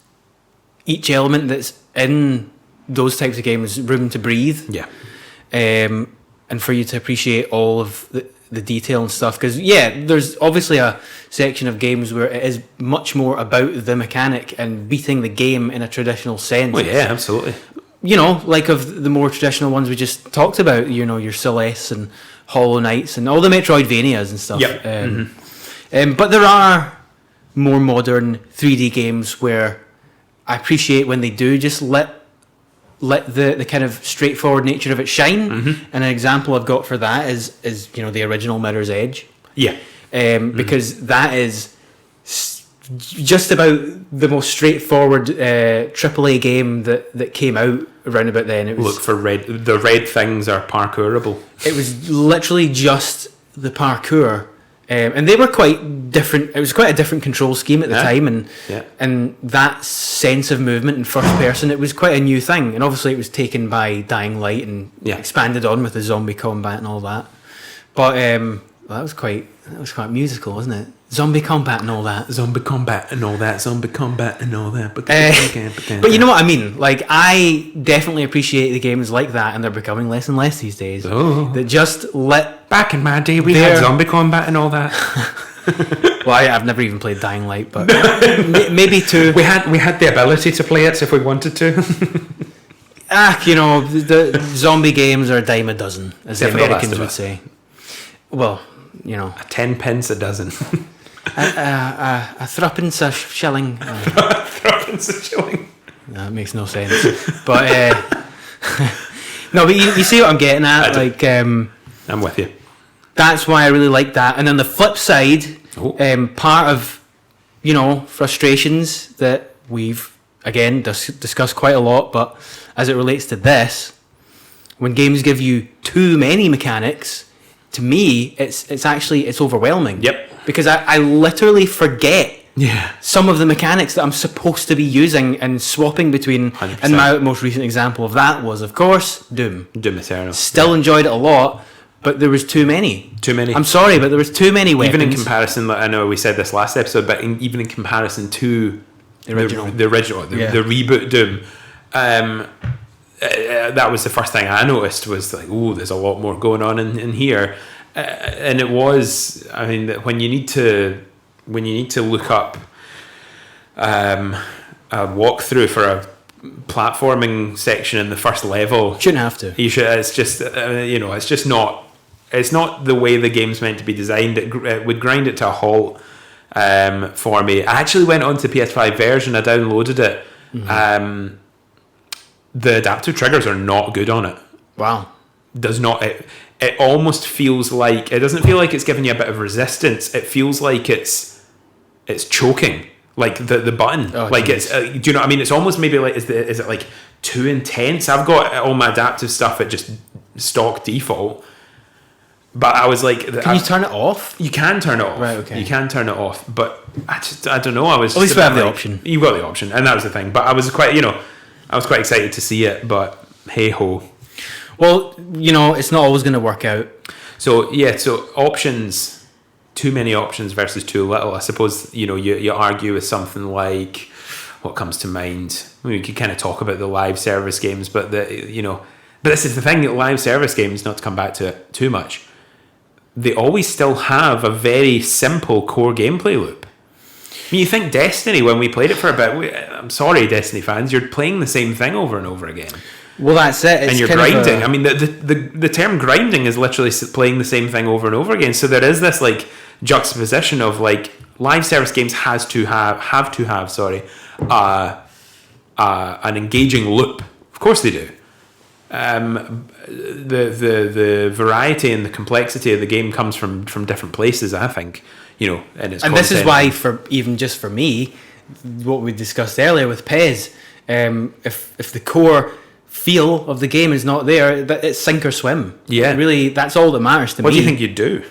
each element that's in those types of games room to breathe. Yeah. And for you to appreciate all of the detail and stuff, because there's obviously a section of games where it is much more about the mechanic and beating the game in a traditional sense. Well, yeah, absolutely. Like of the more traditional ones we just talked about, your Celeste and Hollow Knights and all the Metroidvanias and stuff. Yep. But there are more modern 3D games where I appreciate when they do just let the kind of straightforward nature of it shine. Mm-hmm. And an example I've got for that is the original Mirror's Edge. Yeah. Because that is just about the most straightforward AAA game that came out around about then. It was, look for the red things are parkourable. It was literally just the parkour. And they were quite different. It was quite a different control scheme at the time, and that sense of movement in first person, it was quite a new thing. And obviously, it was taken by Dying Light and expanded on with the zombie combat and all that. But that was quite musical, wasn't it? Zombie combat and all that. Zombie combat and all that. Zombie combat and all that. But you know what I mean? Like, I definitely appreciate the games like that, and they're becoming less and less these days. Oh. That just let... Back in my day, we had zombie combat and all that. Well, I've never even played Dying Light, but maybe two. We had the ability to play it if we wanted to. The zombie games are a dime a dozen, as the Americans would say. Well, a 10 pence a dozen. A threepence a shilling. Threepence a shilling. No, it makes no sense. But no, but you see what I'm getting at. Like, I'm with you. That's why I really like that. And then the flip side, part of frustrations that we've again discussed quite a lot, but as it relates to this, when games give you too many mechanics, to me, it's overwhelming. Yep. Because I literally forget Yeah. Some of the mechanics that I'm supposed to be using and swapping between. 100%. And my most recent example of that was, of course, Doom. Doom Eternal. Still enjoyed it a lot, but there was too many. Too many. I'm sorry, but there was too many weapons. Even in comparison, I know we said this last episode, but even in comparison to the reboot Doom, that was the first thing I noticed was like, oh, there's a lot more going on in here. And it was, I mean, when you need to look up a walkthrough for a platforming section in the first level, shouldn't have to. You should. It's just it's just not. It's not the way the game's meant to be designed. It would grind it to a halt for me. I actually went on to PS5 version. I downloaded it. Mm-hmm. The adaptive triggers are not good on it. Wow. Does not. It almost feels like, it doesn't feel like it's giving you a bit of resistance. It feels like it's choking, like the button. Oh, like geez. it's. Do you know what I mean? It's almost maybe like is it like too intense? I've got all my adaptive stuff at just stock default. But I was like, can you turn it off? You can turn it off. Right. Okay. You can turn it off, but I don't know. I was. At least we have the option. You got the option, and that was the thing. But I was quite excited to see it. But hey ho. Well, it's not always going to work out. So options, too many options versus too little. I suppose you argue with something like, what comes to mind? I mean, we could kind of talk about the live service games, but but this is the thing, that live service games, not to come back to it too much, they always still have a very simple core gameplay loop. I mean, you think Destiny, when we played it for a bit, I'm sorry, Destiny fans, you're playing the same thing over and over again. Well, that's it. And you're grinding. I mean, the term grinding is literally playing the same thing over and over again. So there is this like juxtaposition of like live service games have to have an engaging loop. Of course they do. The variety and the complexity of the game comes from different places, I think. And this is why, for me, what we discussed earlier with PES, If the core feel of the game is not there, that it's sink or swim. Yeah. Really, that's all that matters to me. What do you think you'd do?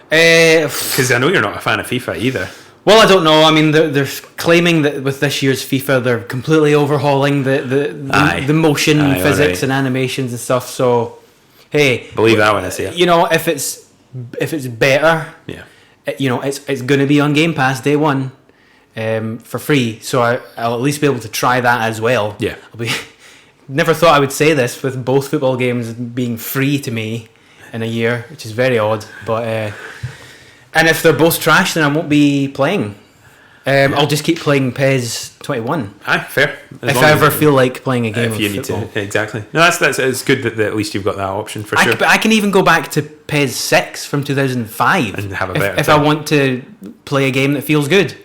Because I know you're not a fan of FIFA either. Well, I don't know. I mean, they're claiming that with this year's FIFA, they're completely overhauling the motion physics and animations and stuff. So, hey, believe that when I see it. You know, if it's better, yeah, you know, it's going to be on Game Pass day one, for free. So I'll at least be able to try that as well. Yeah, never thought I would say this with both football games being free to me in a year, which is very odd, but. And if they're both trash, then I won't be playing. I'll just keep playing PES 21. Aye, fair. If I ever feel like playing a game if you of need football. to, exactly. No, that's it's good that at least you've got that option for sure. But I can even go back to PES 6 from 2005 and have a better if I want to play a game that feels good.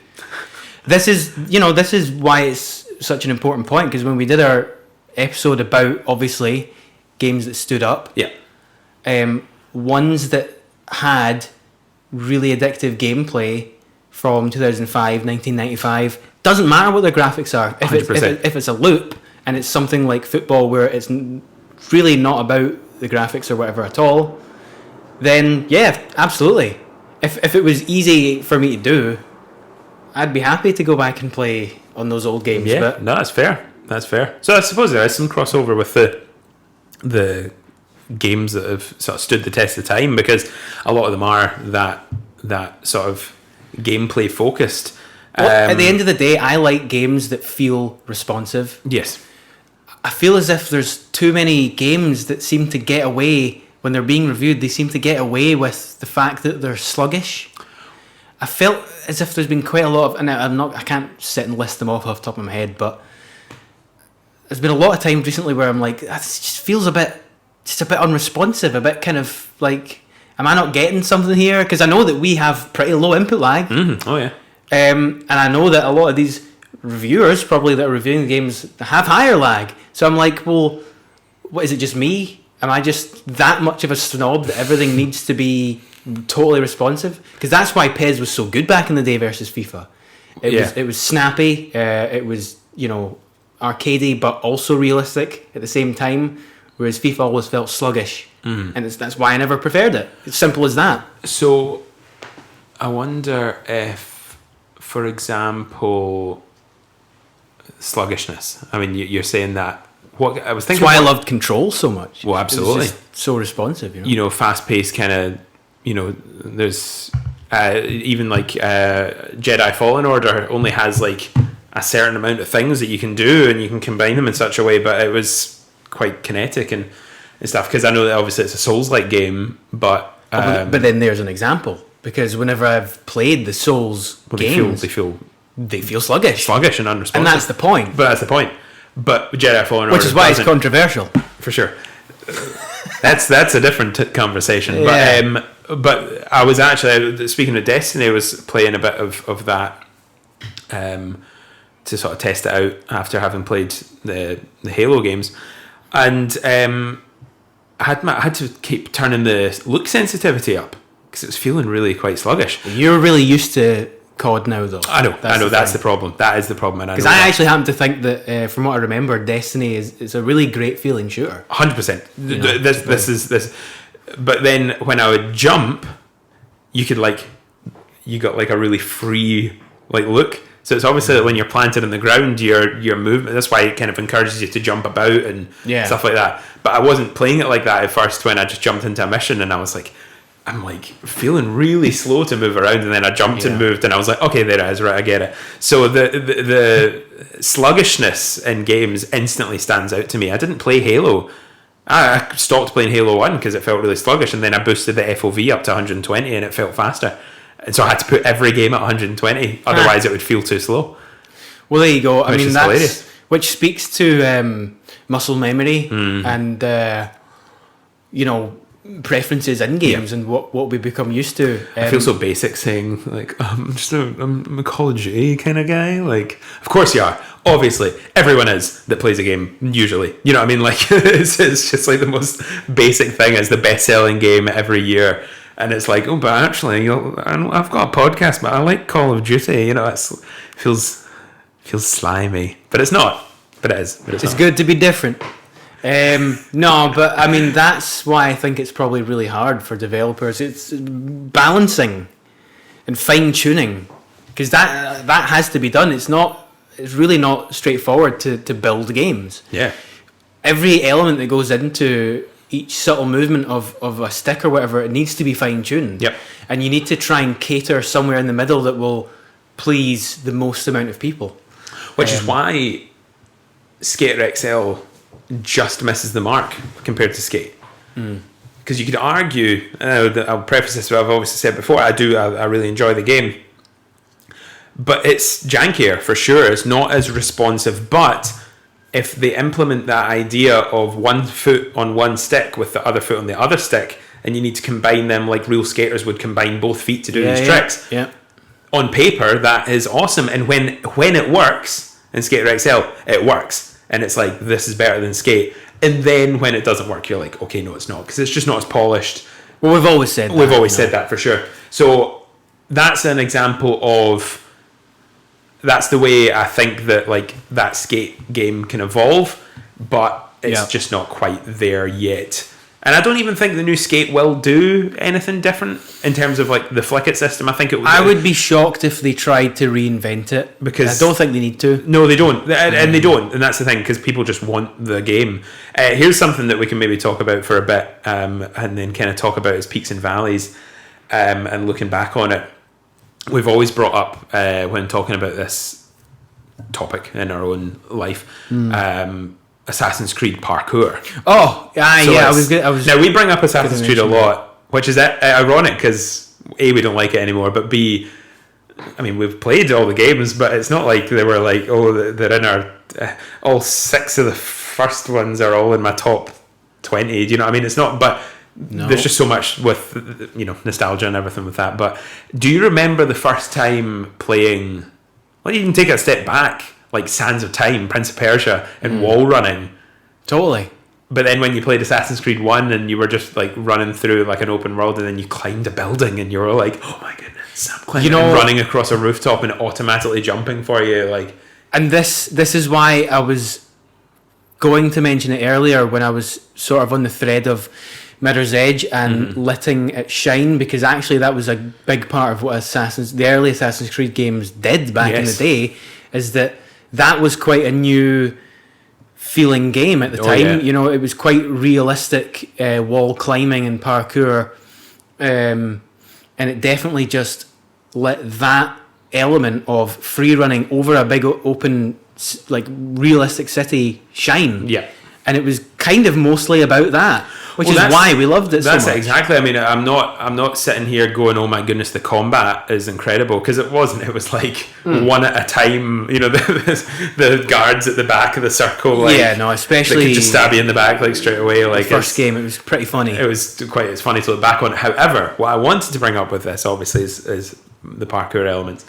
This is why it's such an important point, because when we did our episode about obviously games that stood up, ones that had really addictive gameplay from 2005, 1995. Doesn't matter what the graphics are. If it's a loop and it's something like football where it's really not about the graphics or whatever at all, then yeah, absolutely. If it was easy for me to do, I'd be happy to go back and play on those old games. Yeah, but no, that's fair. That's fair. So I suppose there is some crossover with the games that have sort of stood the test of time, because a lot of them are that sort of gameplay focused. Well, at the end of the day, I like games that feel responsive. Yes. I feel as if there's too many games that seem to get away, when they're being reviewed, they seem to get away with the fact that they're sluggish. I felt as if there's been quite a lot of, and I can't sit and list them off the top of my head, but there's been a lot of times recently where I'm like, this just feels a bit unresponsive, a bit kind of like, am I not getting something here? Because I know that we have pretty low input lag. Mm-hmm. Oh yeah. And I know that a lot of these reviewers probably that are reviewing the games have higher lag. So I'm like, well, what is it, just me? Am I just that much of a snob that everything needs to be totally responsive? Because that's why PES was so good back in the day versus FIFA. It was snappy. It was, arcadey but also realistic at the same time. Whereas FIFA always felt sluggish, and that's why I never preferred it. It's simple as that. So, I wonder if, for example, sluggishness. I mean, you're saying that. What I was thinking. That's why I loved Control so much. Well, absolutely. It was just so responsive. Fast-paced kind of. There's even like Jedi Fallen Order only has like a certain amount of things that you can do, and you can combine them in such a way. But it was quite kinetic and stuff, because I know that obviously it's a Souls-like game, but but then there's an example, because whenever I've played the Souls games, they feel sluggish and unresponsive, and that's the point. But Jedi Fallen Order, which is why it's controversial, for sure. That's a different conversation. Yeah. But I was actually, speaking of Destiny, I was playing a bit of that to sort of test it out after having played the Halo games, and I had to keep turning the look sensitivity up because it was feeling really quite sluggish. You're really used to COD now, though. I know that's the problem. That is the problem, because I actually happen to think that, from what I remember, Destiny is a really great feeling shooter. 100%. This is. But then when I would jump, you got like a really free look. So it's obviously that when you're planted on the ground, your movement. That's why it kind of encourages you to jump about and stuff like that. But I wasn't playing it like that at first when I just jumped into a mission, and I was like, I'm like feeling really slow to move around, and then I jumped and moved, and I was like, okay, there it is, right, I get it. So the sluggishness in games instantly stands out to me. I didn't play Halo. I stopped playing Halo 1 because it felt really sluggish, and then I boosted the FOV up to 120 and it felt faster. And so I had to put every game at 120, otherwise it would feel too slow. Well, there you go. I mean, that's hilarious. Which speaks to muscle memory and preferences in games and what we become used to. I feel so basic saying I'm a Call of Duty kind of guy. Like, of course you are. Obviously, everyone is that plays a game. Usually, you know what I mean. Like, it's just like the most basic thing. It's the best-selling game every year, and it's like, oh, but actually, I've got a podcast, but I like Call of Duty. It feels slimy, but it's not. But it is. But it's good to be different. No, but I mean that's why I think it's probably really hard for developers. It's balancing and fine tuning, because that has to be done. It's really not straightforward to build games. Yeah. Every element that goes into each subtle movement of a stick or whatever, it needs to be fine tuned. Yep. And you need to try and cater somewhere in the middle that will please the most amount of people. Which is why Skater XL just misses the mark compared to Skate. Because you could argue, I'll preface this with what I've obviously said before, I really enjoy the game. But it's jankier for sure. It's not as responsive. But if they implement that idea of one foot on one stick with the other foot on the other stick, and you need to combine them like real skaters would combine both feet to do these tricks. Yeah. On paper, that is awesome. And when it works in Skater XL, it works. And it's like, this is better than Skate. And then when it doesn't work, you're like, okay, no, it's not. Because it's just not as polished. Well, we've always said that. We've always said that for sure. So that's an example of... That's the way I think that like that Skate game can evolve, but it's just not quite there yet. And I don't even think the new Skate will do anything different in terms of like the flick it system. I would be shocked if they tried to reinvent it, because I don't think they need to. No, they don't, and they don't, and that's the thing, because people just want the game. Here's something that we can maybe talk about for a bit, and then kind of talk about its peaks and valleys, and looking back on it. We've always brought up when talking about this topic in our own life, Assassin's Creed parkour. Oh, I was. Now we bring up Assassin's Creed a lot, which is ironic because A, we don't like it anymore, but B, I mean, we've played all the games, but it's not like they were like, oh, they're in our all 6 of the first ones are all in my top 20. Do you know what I mean? It's not, but. No. There's just so much with, nostalgia and everything with that. But do you remember the first time playing, well, you can take it a step back, like Sands of Time, Prince of Persia, and wall running? Totally. But then when you played Assassin's Creed 1 and you were just like running through like an open world, and then you climbed a building and you were like, oh my goodness, I'm climbing, running across a rooftop and automatically jumping for you. Like, and this is why I was going to mention it earlier when I was sort of on the thread of Mirror's Edge and letting it shine, because actually that was a big part of what the early Assassin's Creed games did back in the day, is that was quite a new feeling game at the time. Yeah. It was quite realistic wall climbing and parkour, and it definitely just let that element of free running over a big open like realistic city shine. Yeah. And it was kind of mostly about that. Which is why we loved it so much. That's exactly. I mean, I'm not sitting here going, "Oh my goodness, the combat is incredible," because it wasn't. It was like one at a time. The guards at the back of the circle. Like, especially they could just stab you in the back like straight away. Like the first game, it was pretty funny. It's funny to look back on it. However, what I wanted to bring up with this, obviously, is the parkour elements,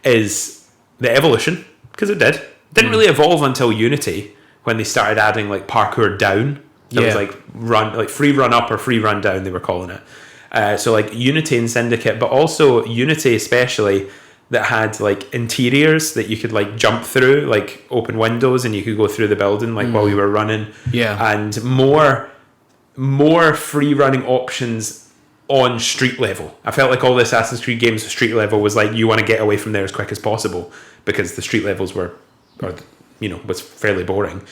is the evolution, because it didn't really evolve until Unity, when they started adding like parkour down. It was like free run up or free run down, they were calling it. So like Unity and Syndicate, but also Unity especially, that had like interiors that you could like jump through, like open windows, and you could go through the building like while you were running. Yeah. And more free running options on street level. I felt like all the Assassin's Creed games, the street level was like, you want to get away from there as quick as possible, because the street levels was fairly boring.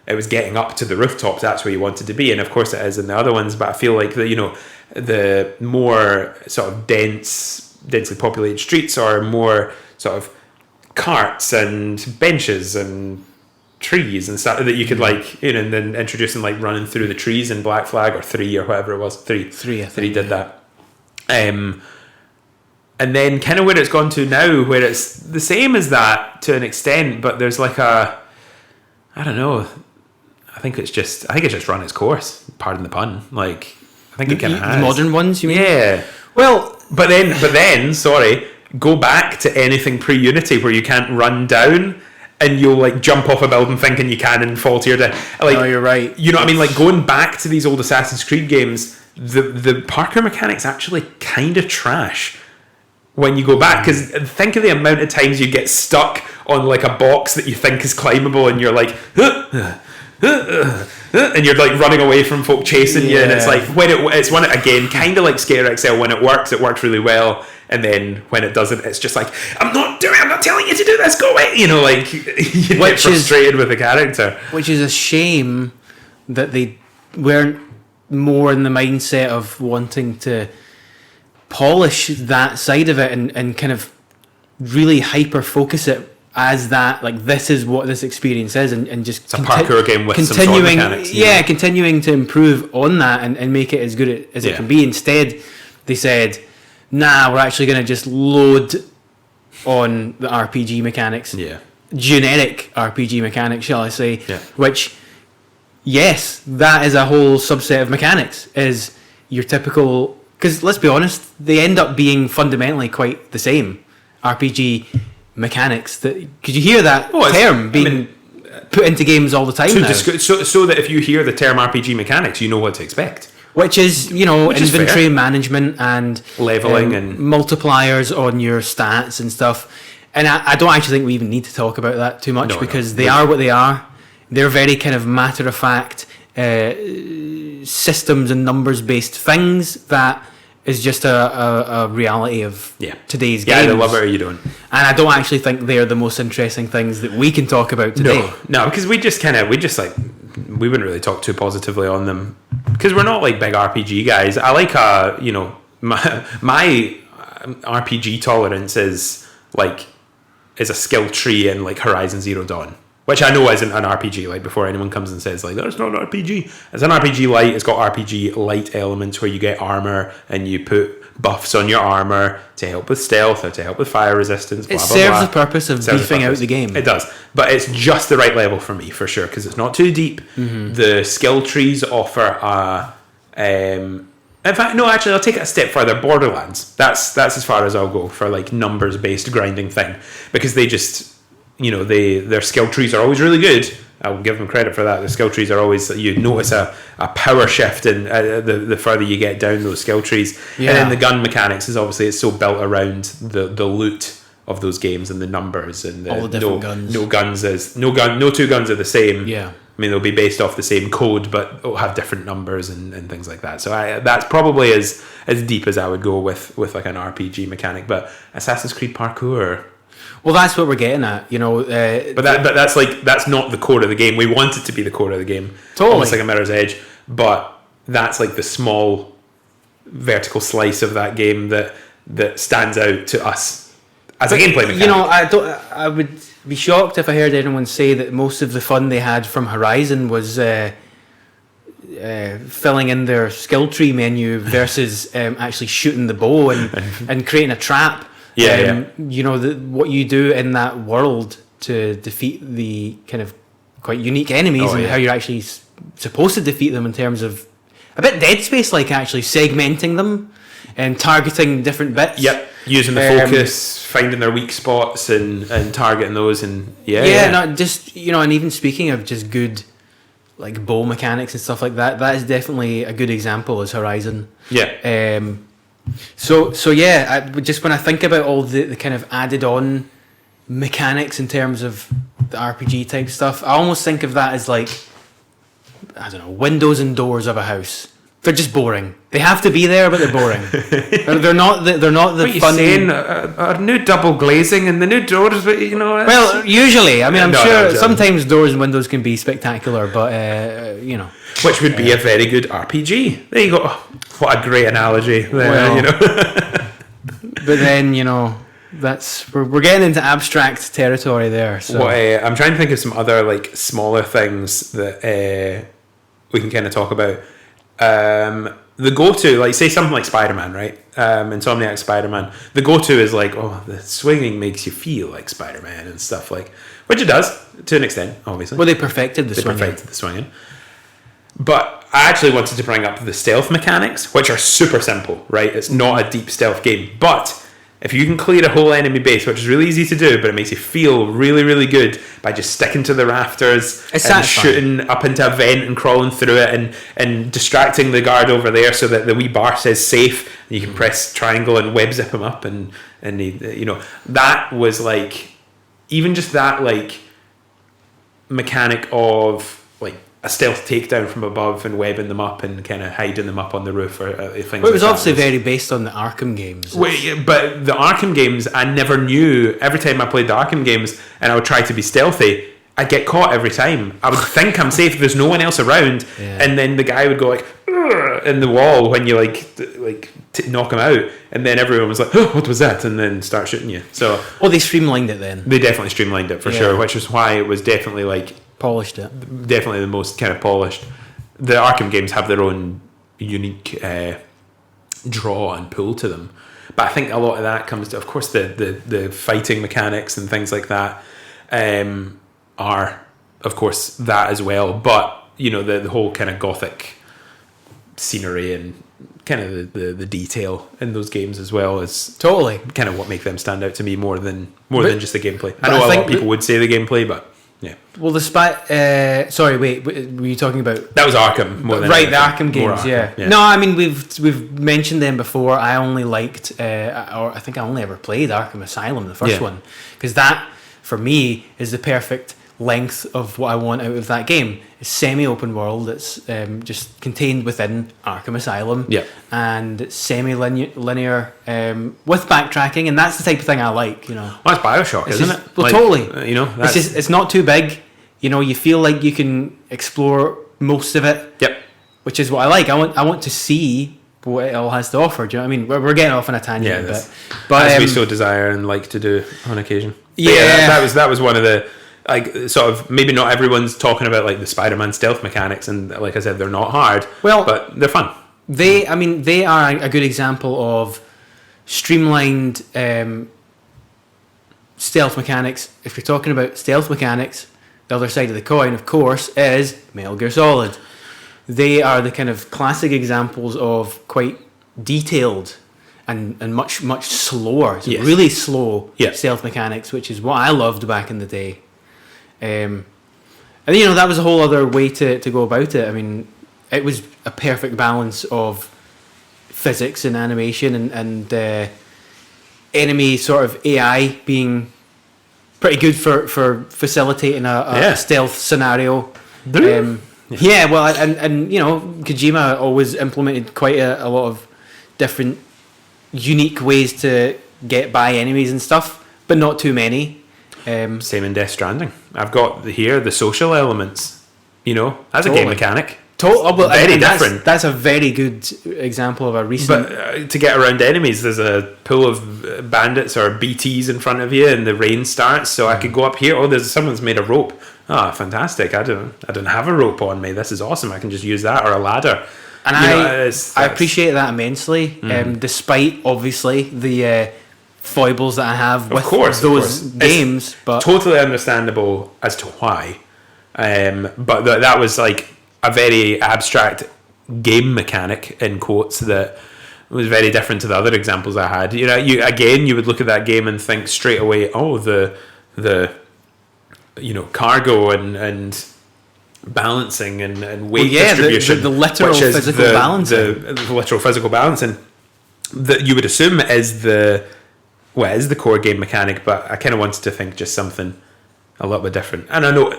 It was getting up to the rooftops, that's where you wanted to be, and of course it is in the other ones, but I feel like the more sort of densely populated streets are more sort of carts and benches and trees and stuff that you could and then introducing like running through the trees in Black Flag or 3 or whatever it was. 3 I think, 3 did that. And then kind of where it's gone to now, where it's the same as that to an extent, but there's like I don't know, I think it's just run its course. Pardon the pun. Like, I think it kind of has. The modern ones, you mean? Yeah. Well, but then, sorry, go back to anything pre-Unity where you can't run down and you'll like jump off a building thinking you can and fall to your death. Like, no, you're right. You know what I mean? Like going back to these old Assassin's Creed games, the parkour mechanics actually kind of trash when you go back, because think of the amount of times you get stuck on like a box that you think is climbable, and you're like, and you're like running away from folk chasing you, and it's like it's when it again, kind of like Skater XL, when it works really well, and then when it doesn't, it's just like, I'm not telling you to do this, go away, you know, like you get frustrated with the character, which is a shame that they weren't more in the mindset of wanting to polish that side of it and kind of really hyper focus it as that, like, this is what this experience is, and just it's a parkour game with some sort of mechanics, continuing to improve on that and make it as good as it can be. Instead they said, nah, we're actually going to just load on the RPG mechanics, generic RPG mechanics, shall I say, which, yes, that is a whole subset of mechanics, is your typical, because let's be honest, they end up being fundamentally quite the same RPG mechanics. Could you hear that term being put into games all the time now? So that if you hear the term RPG mechanics, you know what to expect. Which is, inventory management and leveling and multipliers on your stats and stuff. And I don't actually think we even need to talk about that too much, because they are what they are. They're very kind of matter-of-fact systems and numbers-based things that is just a reality of today's games. Yeah, they love it or you don't. And I don't actually think they're the most interesting things that we can talk about today. No, because we wouldn't really talk too positively on them, because we're not like big RPG guys. I like my RPG tolerance is a skill tree in like Horizon Zero Dawn, which I know isn't an RPG. Like, before anyone comes and says like, "That's not an RPG," it's an RPG light. It's got RPG light elements where you get armor and you put buffs on your armor to help with stealth or to help with fire resistance. It serves the purpose of beefing out the game. It does, but it's just the right level for me, for sure, because it's not too deep. The skill trees offer in fact, no, actually, I'll take it a step further. Borderlands. That's as far as I'll go for like numbers based grinding thing, because they just, their skill trees are always really good. I'll give them credit for that. The skill trees are always, you notice a power shift in the further you get down those skill trees. And then the gun mechanics is obviously, it's so built around the loot of those games and the numbers and all the different guns. No two guns are the same. Yeah. I mean, they'll be based off the same code, but it'll have different numbers and things like that. So that's probably as deep as I would go with like an RPG mechanic. But Assassin's Creed parkour. Well, that's what we're getting at, But that's not the core of the game. We want it to be the core of the game, totally, almost like a Mirror's Edge. But that's like the small vertical slice of that game that stands out to us as a gameplay mechanic. I would be shocked if I heard anyone say that most of the fun they had from Horizon was filling in their skill tree menu versus actually shooting the bow and creating a trap. What you do in that world to defeat the kind of quite unique enemies, how you're actually supposed to defeat them in terms of a bit Dead Space, like actually segmenting them and targeting different bits. Yep, using the focus, finding their weak spots and targeting those, and not just and even speaking of just good like bow mechanics and stuff like that, that is definitely a good example as Horizon. Yeah. So just when I think about all the kind of added on mechanics in terms of the RPG type stuff, I almost think of that as like, I don't know, windows and doors of a house. They're just boring. They have to be there, but they're boring. they're not the what are you fun. Saying a new double glazing and the new doors, but Well, usually, I mean, I'm sure sometimes doors and windows can be spectacular, but which would be a very good RPG. There you go. Oh, what a great analogy. But then that's we're getting into abstract territory there. So I'm trying to think of some other like smaller things that we can kind of talk about. The go-to, like say something like Spider-Man, right? Insomniac Spider-Man. The go-to is like, the swinging makes you feel like Spider-Man and stuff, like, which it does to an extent, obviously. Well, they perfected the swinging. But I actually wanted to bring up the stealth mechanics, which are super simple, right? It's not a deep stealth game, but If you can clear a whole enemy base, which is really easy to do, but it makes you feel really, really good by just sticking to the rafters and shooting up into a vent and crawling through it and distracting the guard over there so that the wee bar says safe, and you can press triangle and web zip him up, and that was like, even just that like mechanic of like a stealth takedown from above and webbing them up and kind of hiding them up on the roof or things. Well, it was obviously very based on the Arkham games. But the Arkham games, I never knew. Every time I played the Arkham games and I would try to be stealthy, I'd get caught every time. I would think I'm safe, there's no one else around, and then the guy would go like in the wall when you knock him out, and then everyone was like, oh, what was that? And then start shooting you. So they streamlined it then. They definitely streamlined it for sure, which is why it was definitely like polished it. Definitely the most kind of polished. The Arkham games have their own unique draw and pull to them, but I think a lot of that comes to, of course, the fighting mechanics and things like that are, of course, that as well. But the whole kind of gothic scenery and kind of the detail in those games as well is totally kind of what make them stand out to me more than just the gameplay. I know a lot of people would say the gameplay, but. Yeah. Well, sorry, wait. Were you talking about? That was Arkham more than anything. The Arkham games. Arkham, yeah. No, I mean we've mentioned them before. I only liked, or I think I only ever played Arkham Asylum, the first one, because that for me is the perfect length of what I want out of that game. It's semi-open world. It's just contained within Arkham Asylum, and semi-linear with backtracking, and that's the type of thing I like. Well, that's BioShock, isn't it? Well, totally. It's not too big. You feel like you can explore most of it. Yep. Which is what I like. I want to see what it all has to offer. Do you know what I mean? We're getting off on a tangent a bit, but as we so desire and like to do on occasion. Yeah, that was one of the. Like, sort of, maybe not everyone's talking about like the Spider-Man stealth mechanics, and like I said, they're not hard. Well, but they're fun. They are a good example of streamlined stealth mechanics. If you're talking about stealth mechanics, the other side of the coin, of course, is Metal Gear Solid. They are the kind of classic examples of quite detailed and much slower, really slow stealth mechanics, which is what I loved back in the day. And that was a whole other way to go about it. I mean, it was a perfect balance of physics and animation and enemy sort of AI being pretty good for facilitating a stealth scenario. Well, and Kojima always implemented quite a lot of different unique ways to get by enemies and stuff, but not too many. Same in Death Stranding. I've got here the social elements. That's a game mechanic. Very different. That's a very good example of a recent. But to get around enemies, there's a pool of bandits or BTs in front of you, and the rain starts. So I could go up here. Oh, there's someone's made a rope. Oh, fantastic! I don't have a rope on me. This is awesome. I can just use that or a ladder. And I appreciate that immensely. Despite obviously the foibles that I have with those games, but totally understandable as to why. But that was like a very abstract game mechanic in quotes that was very different to the other examples I had. You would look at that game and think straight away, oh, the cargo and balancing and weight distribution, the literal physical balancing, the literal physical balancing that you would assume is the core game mechanic, but I kind of wanted to think just something a little bit different. And I know,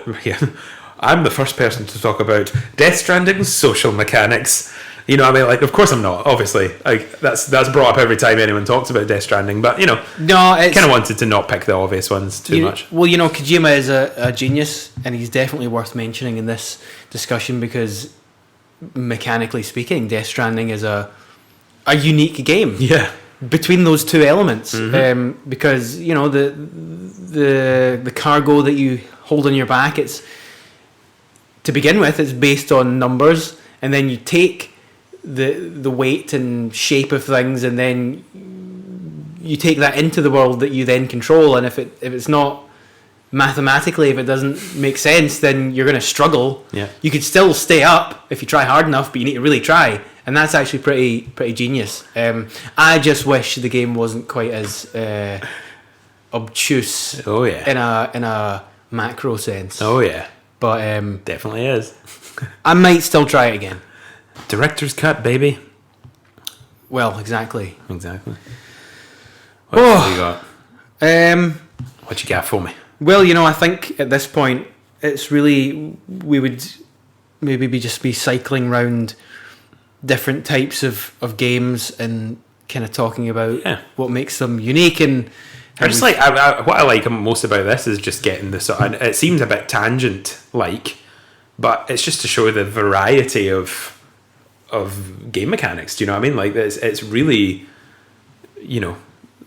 I'm the first person to talk about Death Stranding's social mechanics. Of course I'm not. Obviously, that's brought up every time anyone talks about Death Stranding. But I kind of wanted to not pick the obvious ones too much. Well, Kojima is a genius, and he's definitely worth mentioning in this discussion because, mechanically speaking, Death Stranding is a unique game. Yeah. Between those two elements, because the cargo that you hold on your back, it's to begin with, it's based on numbers, and then you take the weight and shape of things, and then you take that into the world that you then control. And if it's not mathematically, if it doesn't make sense, then you're going to struggle. Yeah. You could still stay up if you try hard enough, but you need to really try. and that's actually pretty genius. I just wish the game wasn't quite as obtuse. Oh yeah. In a macro sense. Oh yeah. But Definitely is. I might still try it again. Director's cut, baby. Well, exactly. Exactly. What else have you got? What you got for me? Well, I think at this point it's really, we would maybe be cycling round different types of games and kind of talking about what makes them unique. And I just what I like most about this is just getting this. And it seems a bit tangent like, but it's just to show the variety of game mechanics. Do you know what I mean? Like it's really,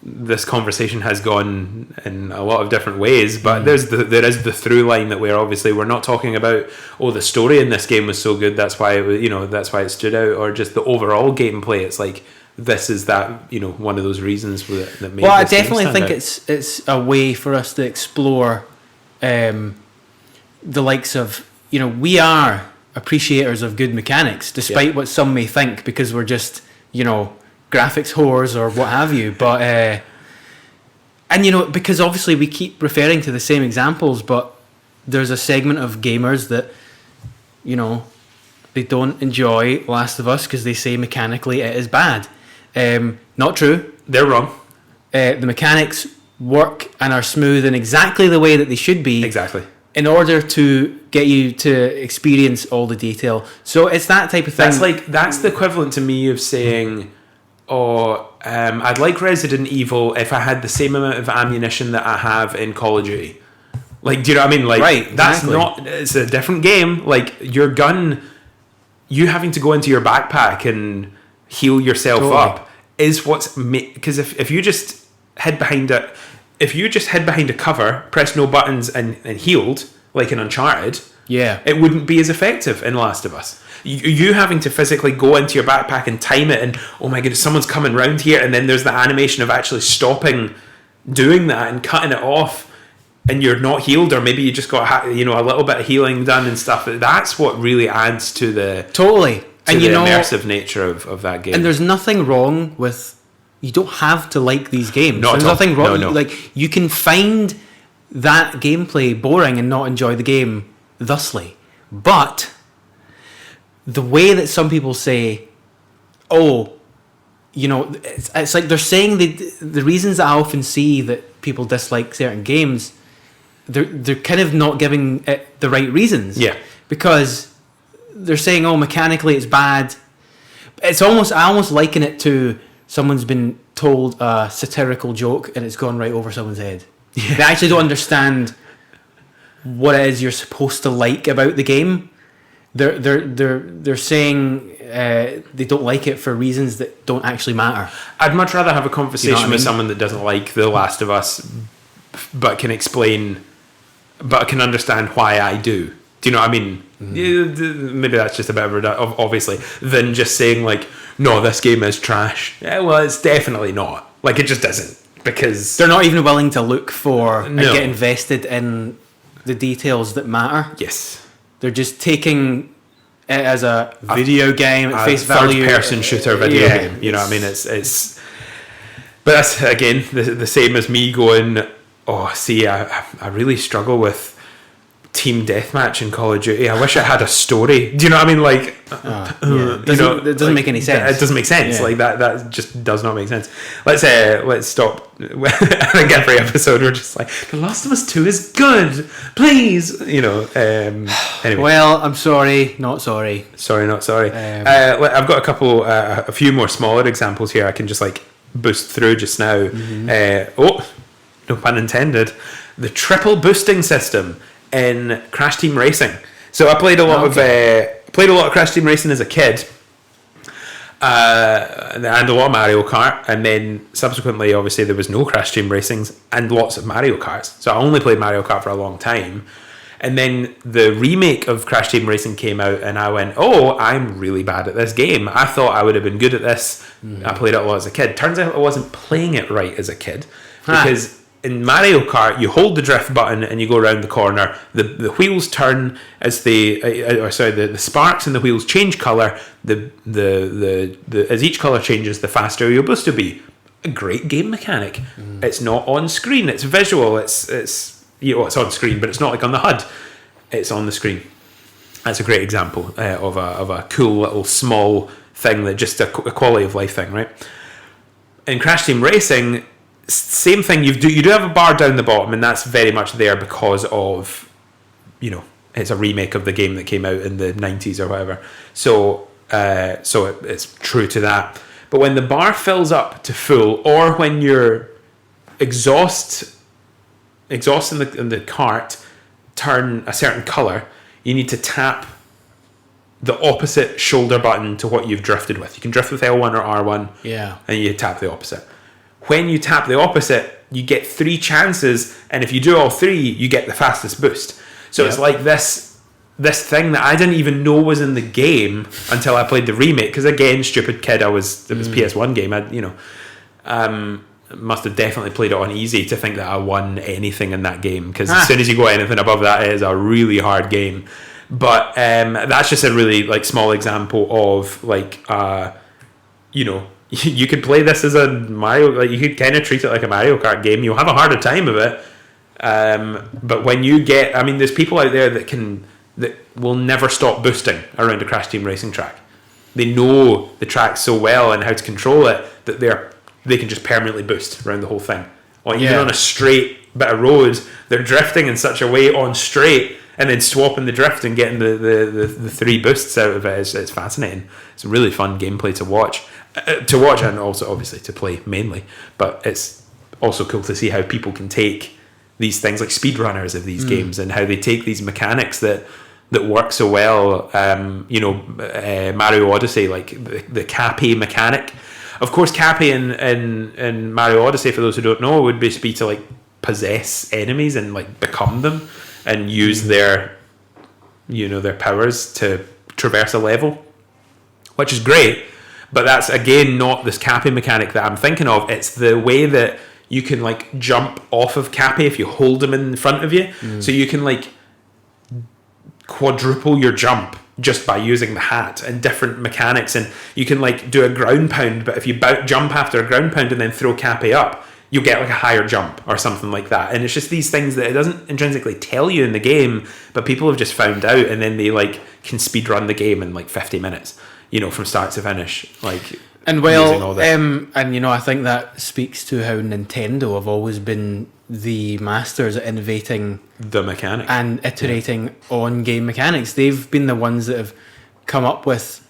this conversation has gone in a lot of different ways, but there is the through line that we're not talking about, the story in this game was so good, that's why that's why it stood out, or just the overall gameplay. It's like, this is that, one of those reasons that made. Well, I definitely think it's a way for us to explore the likes of, we are appreciators of good mechanics, despite what some may think, because we're just, graphics whores or what have you. But and because obviously we keep referring to the same examples, but there's a segment of gamers that they don't enjoy Last of Us because they say mechanically it is bad. Not true. They're wrong. The mechanics work and are smooth in exactly the way that they should be. Exactly. In order to get you to experience all the detail. So it's that type of thing. That's the equivalent to me of saying, I'd like Resident Evil if I had the same amount of ammunition that I have in Call of Duty. Like, do you know what I mean? Like, right, that's exactly. it's a different game. Like, your gun, you having to go into your backpack and heal yourself up is what's because if you just hid behind a cover, press no buttons and healed like in Uncharted, it wouldn't be as effective in Last of Us. You having to physically go into your backpack and time it, and oh my goodness, someone's coming round here, and then there's the animation of actually stopping doing that and cutting it off, and you're not healed, or maybe you just got a little bit of healing done and stuff. That's what really adds to the immersive nature of that game. And there's nothing wrong with, you don't have to like these games. There's nothing wrong. No. Like, you can find that gameplay boring and not enjoy the game thusly. But the way that some people say, it's like they're saying the reasons that I often see that people dislike certain games, they're kind of not giving it the right reasons. Yeah. Because they're saying, mechanically it's bad. I almost liken it to someone's been told a satirical joke and it's gone right over someone's head. Yeah. They actually don't understand what it is you're supposed to like about the game. They're saying they don't like it for reasons that don't actually matter. I'd much rather have a conversation with someone that doesn't like The Last of Us, but can understand why I do. Do you know what I mean? Mm-hmm. Maybe that's just a bit of obviously, than just saying like, no, this game is trash. Yeah, well, it's definitely not. Like, it just isn't, because they're not even willing to look for and get invested in the details that matter. Yes. They're just taking it as a video game at face value. Third-person shooter video game. You know what I mean? It's. But that's, again, the same as me going, I really struggle with team deathmatch in Call of Duty. I wish it had a story. Do you know what I mean? Like, it doesn't make any sense. It doesn't make sense. Yeah. Like that just does not make sense. Let's stop. I think every episode we're just like, The Last of Us 2 is good. Please, Anyway. Well, I'm sorry, not sorry. Sorry, not sorry. I've got a few more smaller examples here. I can just like boost through just now. Mm-hmm. No pun intended. The triple boosting system in Crash Team Racing. So I played a lot of Crash Team Racing as a kid, and a lot of Mario Kart, and then subsequently, obviously, there was no Crash Team Racings and lots of Mario Karts. So I only played Mario Kart for a long time, and then the remake of Crash Team Racing came out, and I went, I'm really bad at this game. I thought I would have been good at this. I played it a lot as a kid. Turns out I wasn't playing it right as a kid, because in Mario Kart, you hold the drift button and you go around the corner. The wheels turn as the sparks in the wheels change color. As each color changes, the faster your boost will be. A great game mechanic. It's not on screen. It's visual. It's on screen, but it's not like on the HUD. It's on the screen. That's a great example of a cool little small thing that just a quality of life thing, right? In Crash Team Racing, same thing. You do have a bar down the bottom, and that's very much there because of, it's a remake of the game that came out in the 90s or whatever. So it's true to that. But when the bar fills up to full, or when your exhaust in the cart turn a certain color, you need to tap the opposite shoulder button to what you've drifted with. You can drift with L1 or R1, and you tap the opposite. When you tap the opposite, you get 3 chances, and if you do all 3, you get the fastest boost. So it's like this thing that I didn't even know was in the game until I played the remake. Because again, stupid kid, it was PS1 game. Must have definitely played it on easy to think that I won anything in that game. Because as soon as you go anything above that, it is a really hard game. But that's just a really small example of you could play this as a Mario. You could kind of treat it like a Mario Kart game. You'll have a harder time of it. But when you get, there's people out there that will never stop boosting around a Crash Team Racing track. They know the track so well and how to control it that they can just permanently boost around the whole thing. Or even on a straight bit of road, they're drifting in such a way on straight and then swapping the drift and getting the 3 boosts out of it. It's fascinating. It's a really fun gameplay to watch. And also obviously to play mainly. But it's also cool to see how people can take these things like speedrunners of these games and how they take these mechanics that work so well. Mario Odyssey, the Cappy mechanic. Of course, Cappy in Mario Odyssey, for those who don't know, would be to possess enemies and become them and use their powers to traverse a level, which is great. But that's again not this Cappy mechanic that I'm thinking of. It's the way that you can jump off of Cappy if you hold him in front of you. So you can quadruple your jump just by using the hat and different mechanics. And you can do a ground pound, but if you jump after a ground pound and then throw Cappy up, you'll get a higher jump or something like that. And it's just these things that it doesn't intrinsically tell you in the game, but people have just found out, and then they can speed run the game in 50 minutes, from start to finish. I think that speaks to how Nintendo have always been the masters at innovating the mechanics and iterating on game mechanics. They've been the ones that have come up with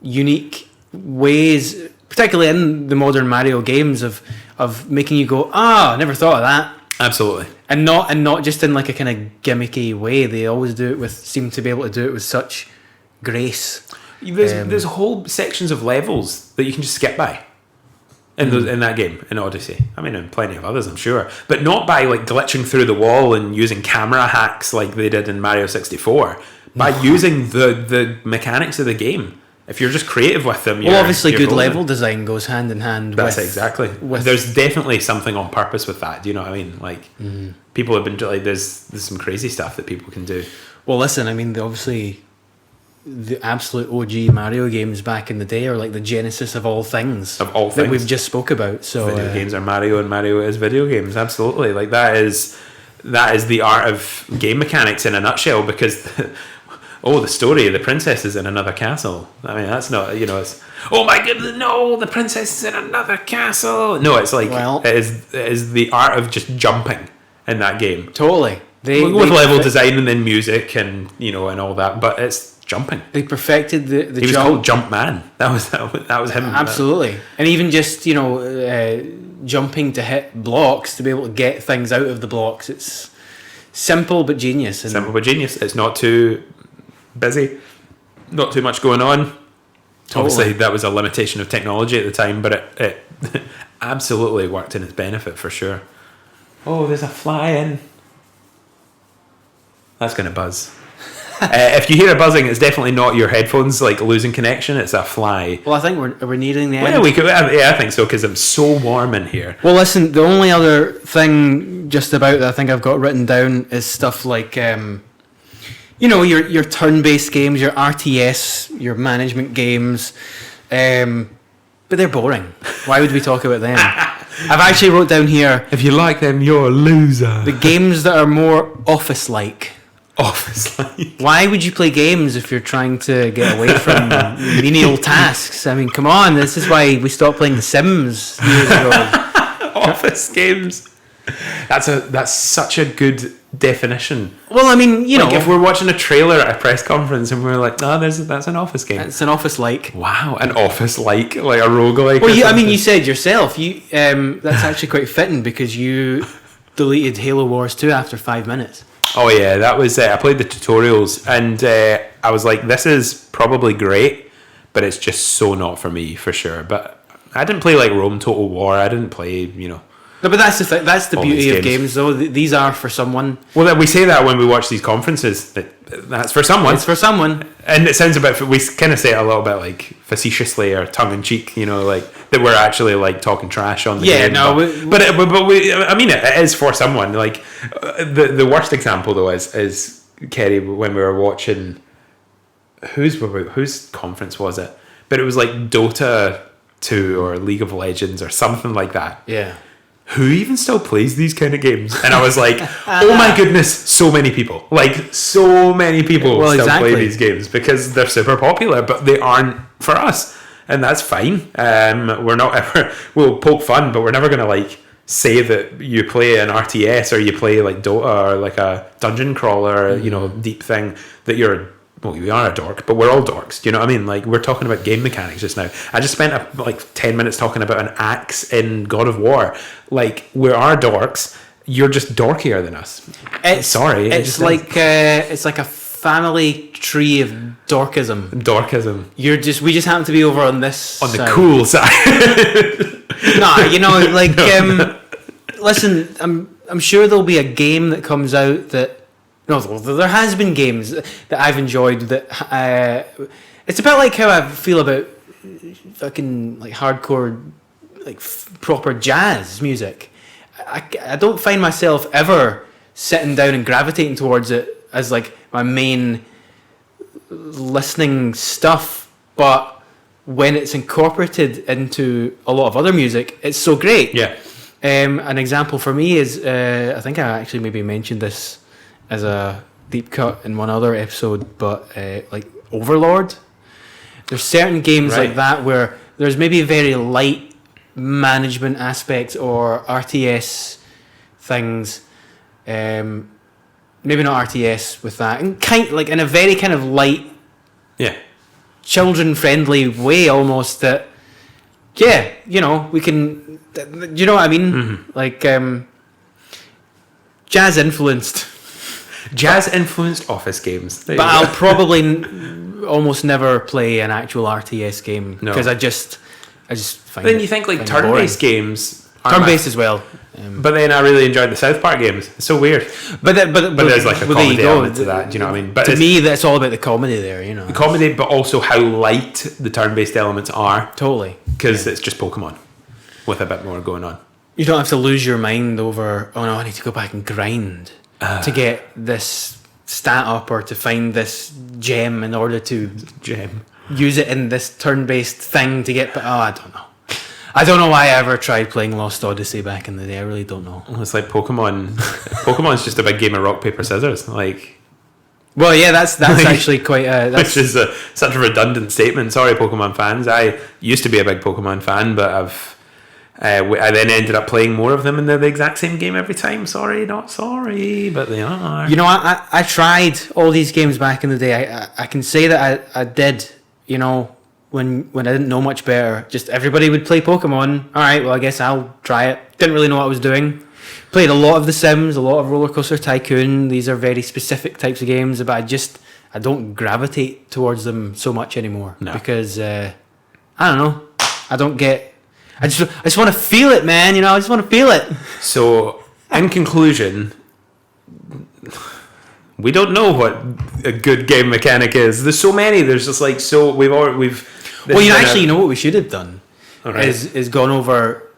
unique ways, particularly in the modern Mario games, of making you go, I never thought of that. Absolutely. And not just in a kind of gimmicky way. They always seem to be able to do it with such grace. There's whole sections of levels that you can just skip by in that game, in Odyssey. And plenty of others, I'm sure. But not by glitching through the wall and using camera hacks like they did in Mario 64. By using the mechanics of the game. If you're just creative with them, obviously good level design goes hand in hand. That's exactly. There's definitely something on purpose with that. Do you know what I mean? People have been there's some crazy stuff that people can do. Well, listen, obviously the absolute OG Mario games back in the day are the genesis of all things. That we've just spoke about. So video games are Mario, and Mario is video games. Absolutely, that is the art of game mechanics in a nutshell. Because the story of the princess is in another castle. That's not it's oh my goodness, no, the princess is in another castle. No, it's it is the art of just jumping in that game. Totally. With level design and then music and and all that, but it's jumping. They perfected the he was called Jump Man. That was him. Absolutely. And even just jumping to hit blocks to be able to get things out of the blocks. It's simple but genius. It's not too busy, not too much going on. Totally. Obviously that was a limitation of technology at the time, but it absolutely worked in its benefit for sure. Oh, there's a fly in. That's gonna buzz. If you hear a buzzing, it's definitely not your headphones like losing connection. It's a fly. Well, I think we're nearing the end. Well, we could. Yeah, I think so because it's so warm in here. Well, listen. The only other thing just about that I think I've got written down is stuff like, your turn-based games, your RTS, your management games, but they're boring. Why would we talk about them? I've actually wrote down here. If you like them, you're a loser. The games that are more office-like. Office-like. Why would you play games if you're trying to get away from menial tasks? I mean, come on. This is why we stopped playing The Sims years ago. Office games. That's such a good definition. Well, I mean, if we're watching a trailer at a press conference and we're like, that's an office game. It's an office-like. Wow, an office-like, like a roguelike. Well, you said yourself. That's actually quite fitting because you deleted Halo Wars 2 after 5 minutes. Oh yeah, that was. I played the tutorials and I was like, this is probably great, but it's just so not for me for sure. But I didn't play like Rome Total War. I didn't play, No, but that's the thing. That's the beauty of games, though. These are for someone. Well, we say that when we watch these conferences. That's for someone. It's for someone. And it sounds a bit. We kind of say it a little bit like facetiously or tongue in cheek. Like that we're actually like talking trash on the game. Yeah, no. But we. I mean, it is for someone. Like the worst example though is Kerry when we were watching. Whose conference was it? But it was like Dota 2 or League of Legends or something like that. Yeah. Who even still plays these kind of games? And I was like, oh my goodness, so many people. Like, so many people play these games because they're super popular, but they aren't for us. And that's fine. We're not ever, we'll poke fun, but we're never going to like say that you play an RTS or you play like Dota or like a dungeon crawler, deep thing, that we are a dork, but we're all dorks. Do you know what I mean? Like, we're talking about game mechanics just now. I just spent 10 minutes talking about an axe in God of War. Like, we are dorks. You're just dorkier than us. Sorry. It's like a family tree of dorkism. Dorkism. We just happen to be over on this on side. The cool side. Listen, I'm sure there'll be a game that comes out that. No, there has been games that I've enjoyed that it's a bit like how I feel about fucking like hardcore like proper jazz music. I don't find myself ever sitting down and gravitating towards it as like my main listening stuff, but when it's incorporated into a lot of other music, it's so great. Yeah. An example for me is I think I actually maybe mentioned this as a deep cut in one other episode, but like Overlord. There's certain games like that where there's maybe very light management aspects or RTS things. Maybe not RTS with that, and in a very kind of light, children-friendly way almost. That we can. You know what I mean? Mm-hmm. Like jazz-influenced office games. But I'll probably almost never play an actual RTS game because I just find. Then you think like turn-based games, turn-based as well. But then I really enjoyed the South Park games. It's so weird. But there's like a comedy element to that. Do you know what I mean? But to me, that's all about the comedy there. The comedy, but also how light the turn-based elements are. Totally, because it's just Pokemon with a bit more going on. You don't have to lose your mind over. Oh no, I need to go back and grind to get this stat up or to find this gem in order to use it in this turn-based thing to get. I don't know. I don't know why I ever tried playing Lost Odyssey back in the day. I really don't know. It's like Pokemon. Pokemon's just a big game of rock, paper, scissors. Like, well, yeah, that's actually quite. Which is such a redundant statement. Sorry, Pokemon fans. I used to be a big Pokemon fan, but I then ended up playing more of them, and they're the exact same game every time. Sorry, not sorry, but they are. I tried all these games back in the day. I can say that I did. When I didn't know much better, just everybody would play Pokemon. All right, well, I guess I'll try it. Didn't really know what I was doing. Played a lot of The Sims, a lot of Roller Coaster Tycoon. These are very specific types of games, but I don't gravitate towards them so much anymore. No. Because I don't know. I just want to feel it, man. I just want to feel it. So, in conclusion, We don't know what a good game mechanic is. There's so many. There's just like so we've. Well, you know what we should have done is gone over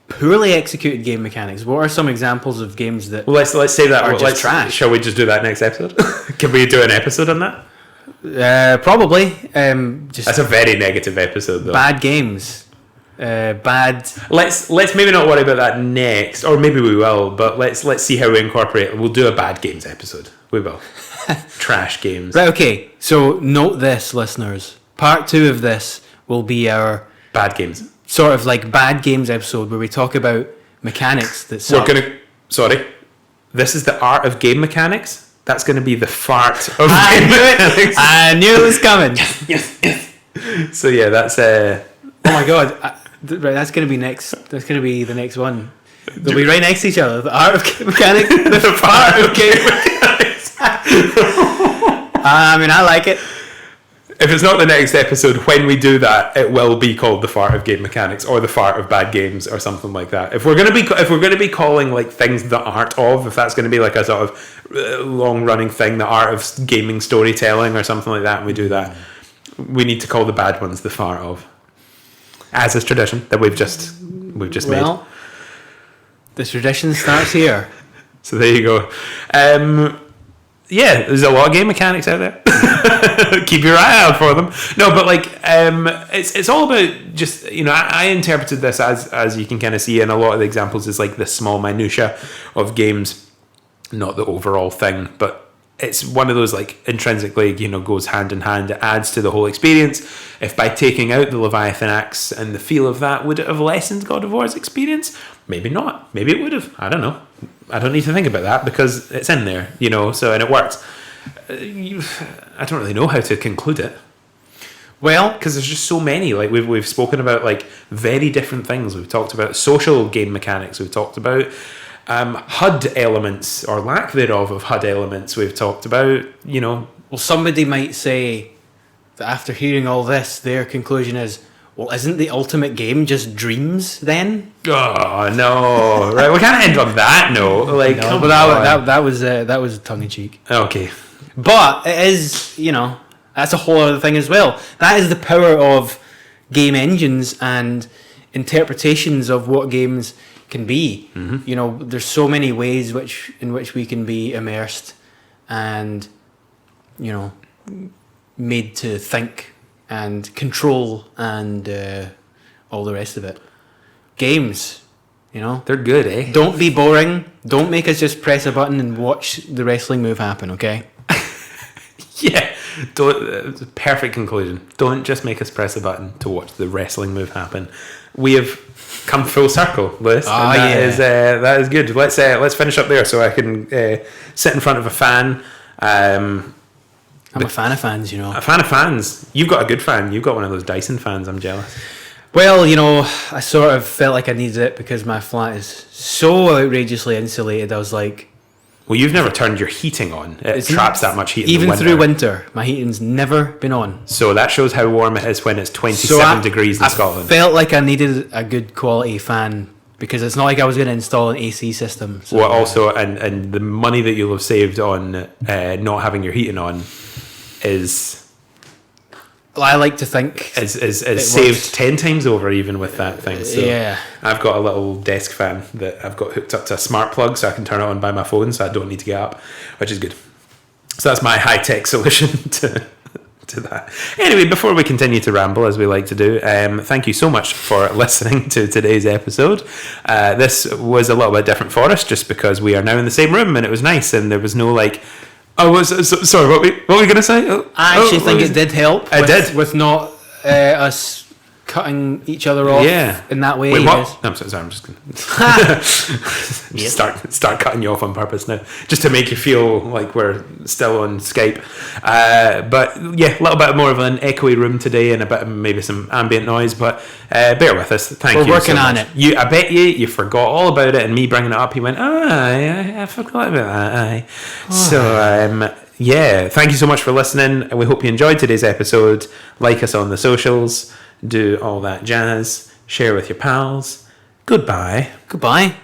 poorly executed game mechanics. What are some examples of games that? Well, let's say that. Are just trash. Shall we just do that next episode? Can we do an episode on that? Probably. Just That's a very negative episode, though. bad games. Bad. Let's maybe not worry about that next, or maybe we will. But let's see how we incorporate. We'll do a bad games episode. We will. Trash games. Right. Okay. So note this, listeners. Part 2 of this will be our Bad games. sort of like bad games episode where we talk about mechanics that suck. Sorry. This is the art of game mechanics. That's going to be the fart of I game knew it. mechanics. I knew it was coming. Yes. So yeah, that's Oh my god. Right, that's going to be next. That's going to be the next one. They'll be right next to each other. The art of game mechanics. the fart of game mechanics. I mean, I like it. If it's not the next episode, when we do that, it will be called the fart of game mechanics or the fart of bad games or something like that. If we're gonna be calling like things the art of, if that's going to be like a sort of long running thing, the art of gaming storytelling or something like that, and we do that, we need to call the bad ones the fart of, as is tradition that we've just made. Well, the tradition starts here. So there you go. Yeah, there's a lot of game mechanics out there. Keep your eye out for them. No, but like, it's all about just, I interpreted this as you can kind of see in a lot of the examples is like the small minutia of games, not the overall thing, but it's one of those like intrinsically, goes hand in hand. It adds to the whole experience. If by taking out the Leviathan axe and the feel of that, would it have lessened God of War's experience? Maybe not. Maybe it would have. I don't know. I don't need to think about that because it's in there, so, and it works. I don't really know how to conclude it. Well, because there's just so many. Like we've spoken about like very different things. We've talked about social game mechanics. We've talked about HUD elements or lack thereof of HUD elements. We've talked about, Well, somebody might say that after hearing all this, their conclusion is, well, isn't the ultimate game just dreams then? Oh no! Right, we can't end on that note. Like, no, but that was tongue in cheek. Okay, but it is, that's a whole other thing as well. That is the power of game engines and interpretations of what games can be. Mm-hmm. There's so many ways in which we can be immersed and, made to think and control and all the rest of it. Games, they're good, eh? Don't be boring. Don't make us just press a button and watch the wrestling move happen, okay? Yeah, perfect conclusion. Don't just make us press a button to watch the wrestling move happen. We have come full circle, Lewis. That is good. Let's finish up there so I can sit in front of a fan. I'm a fan of fans, A fan of fans. You've got a good fan. You've got one of those Dyson fans. I'm jealous. Well, I sort of felt like I needed it because my flat is so outrageously insulated. I was like... Well, you've never turned your heating on. It traps that much heat in the even winter. through winter. My heating's never been on. So that shows how warm it is when it's 27 degrees in Scotland. I felt like I needed a good quality fan because it's not like I was going to install an AC system. So, well, also, and the money that you'll have saved on not having your heating on is... Well, I like to think is saved 10 times over even with that thing. So yeah. I've got a little desk fan that I've got hooked up to a smart plug so I can turn it on by my phone so I don't need to get up, which is good. So that's my high-tech solution to that. Anyway, before we continue to ramble as we like to do, thank you so much for listening to today's episode. This was a little bit different for us just because we are now in the same room and it was nice and there was no like... Oh, sorry. What were we going to say? I actually think it did help. It did with not us cutting each other off. In that way. Wait, what? No, I'm sorry. I'm just going to start cutting you off on purpose now, just to make you feel like we're still on Skype. But yeah, a little bit more of an echoey room today, and a bit of maybe some ambient noise. But bear with us. Thank you. We're working on it. I bet you forgot all about it, and me bringing it up, you went, I forgot about that. So yeah, thank you so much for listening, and we hope you enjoyed today's episode. Like us on the socials. Do all that jazz. Share with your pals. Goodbye. Goodbye.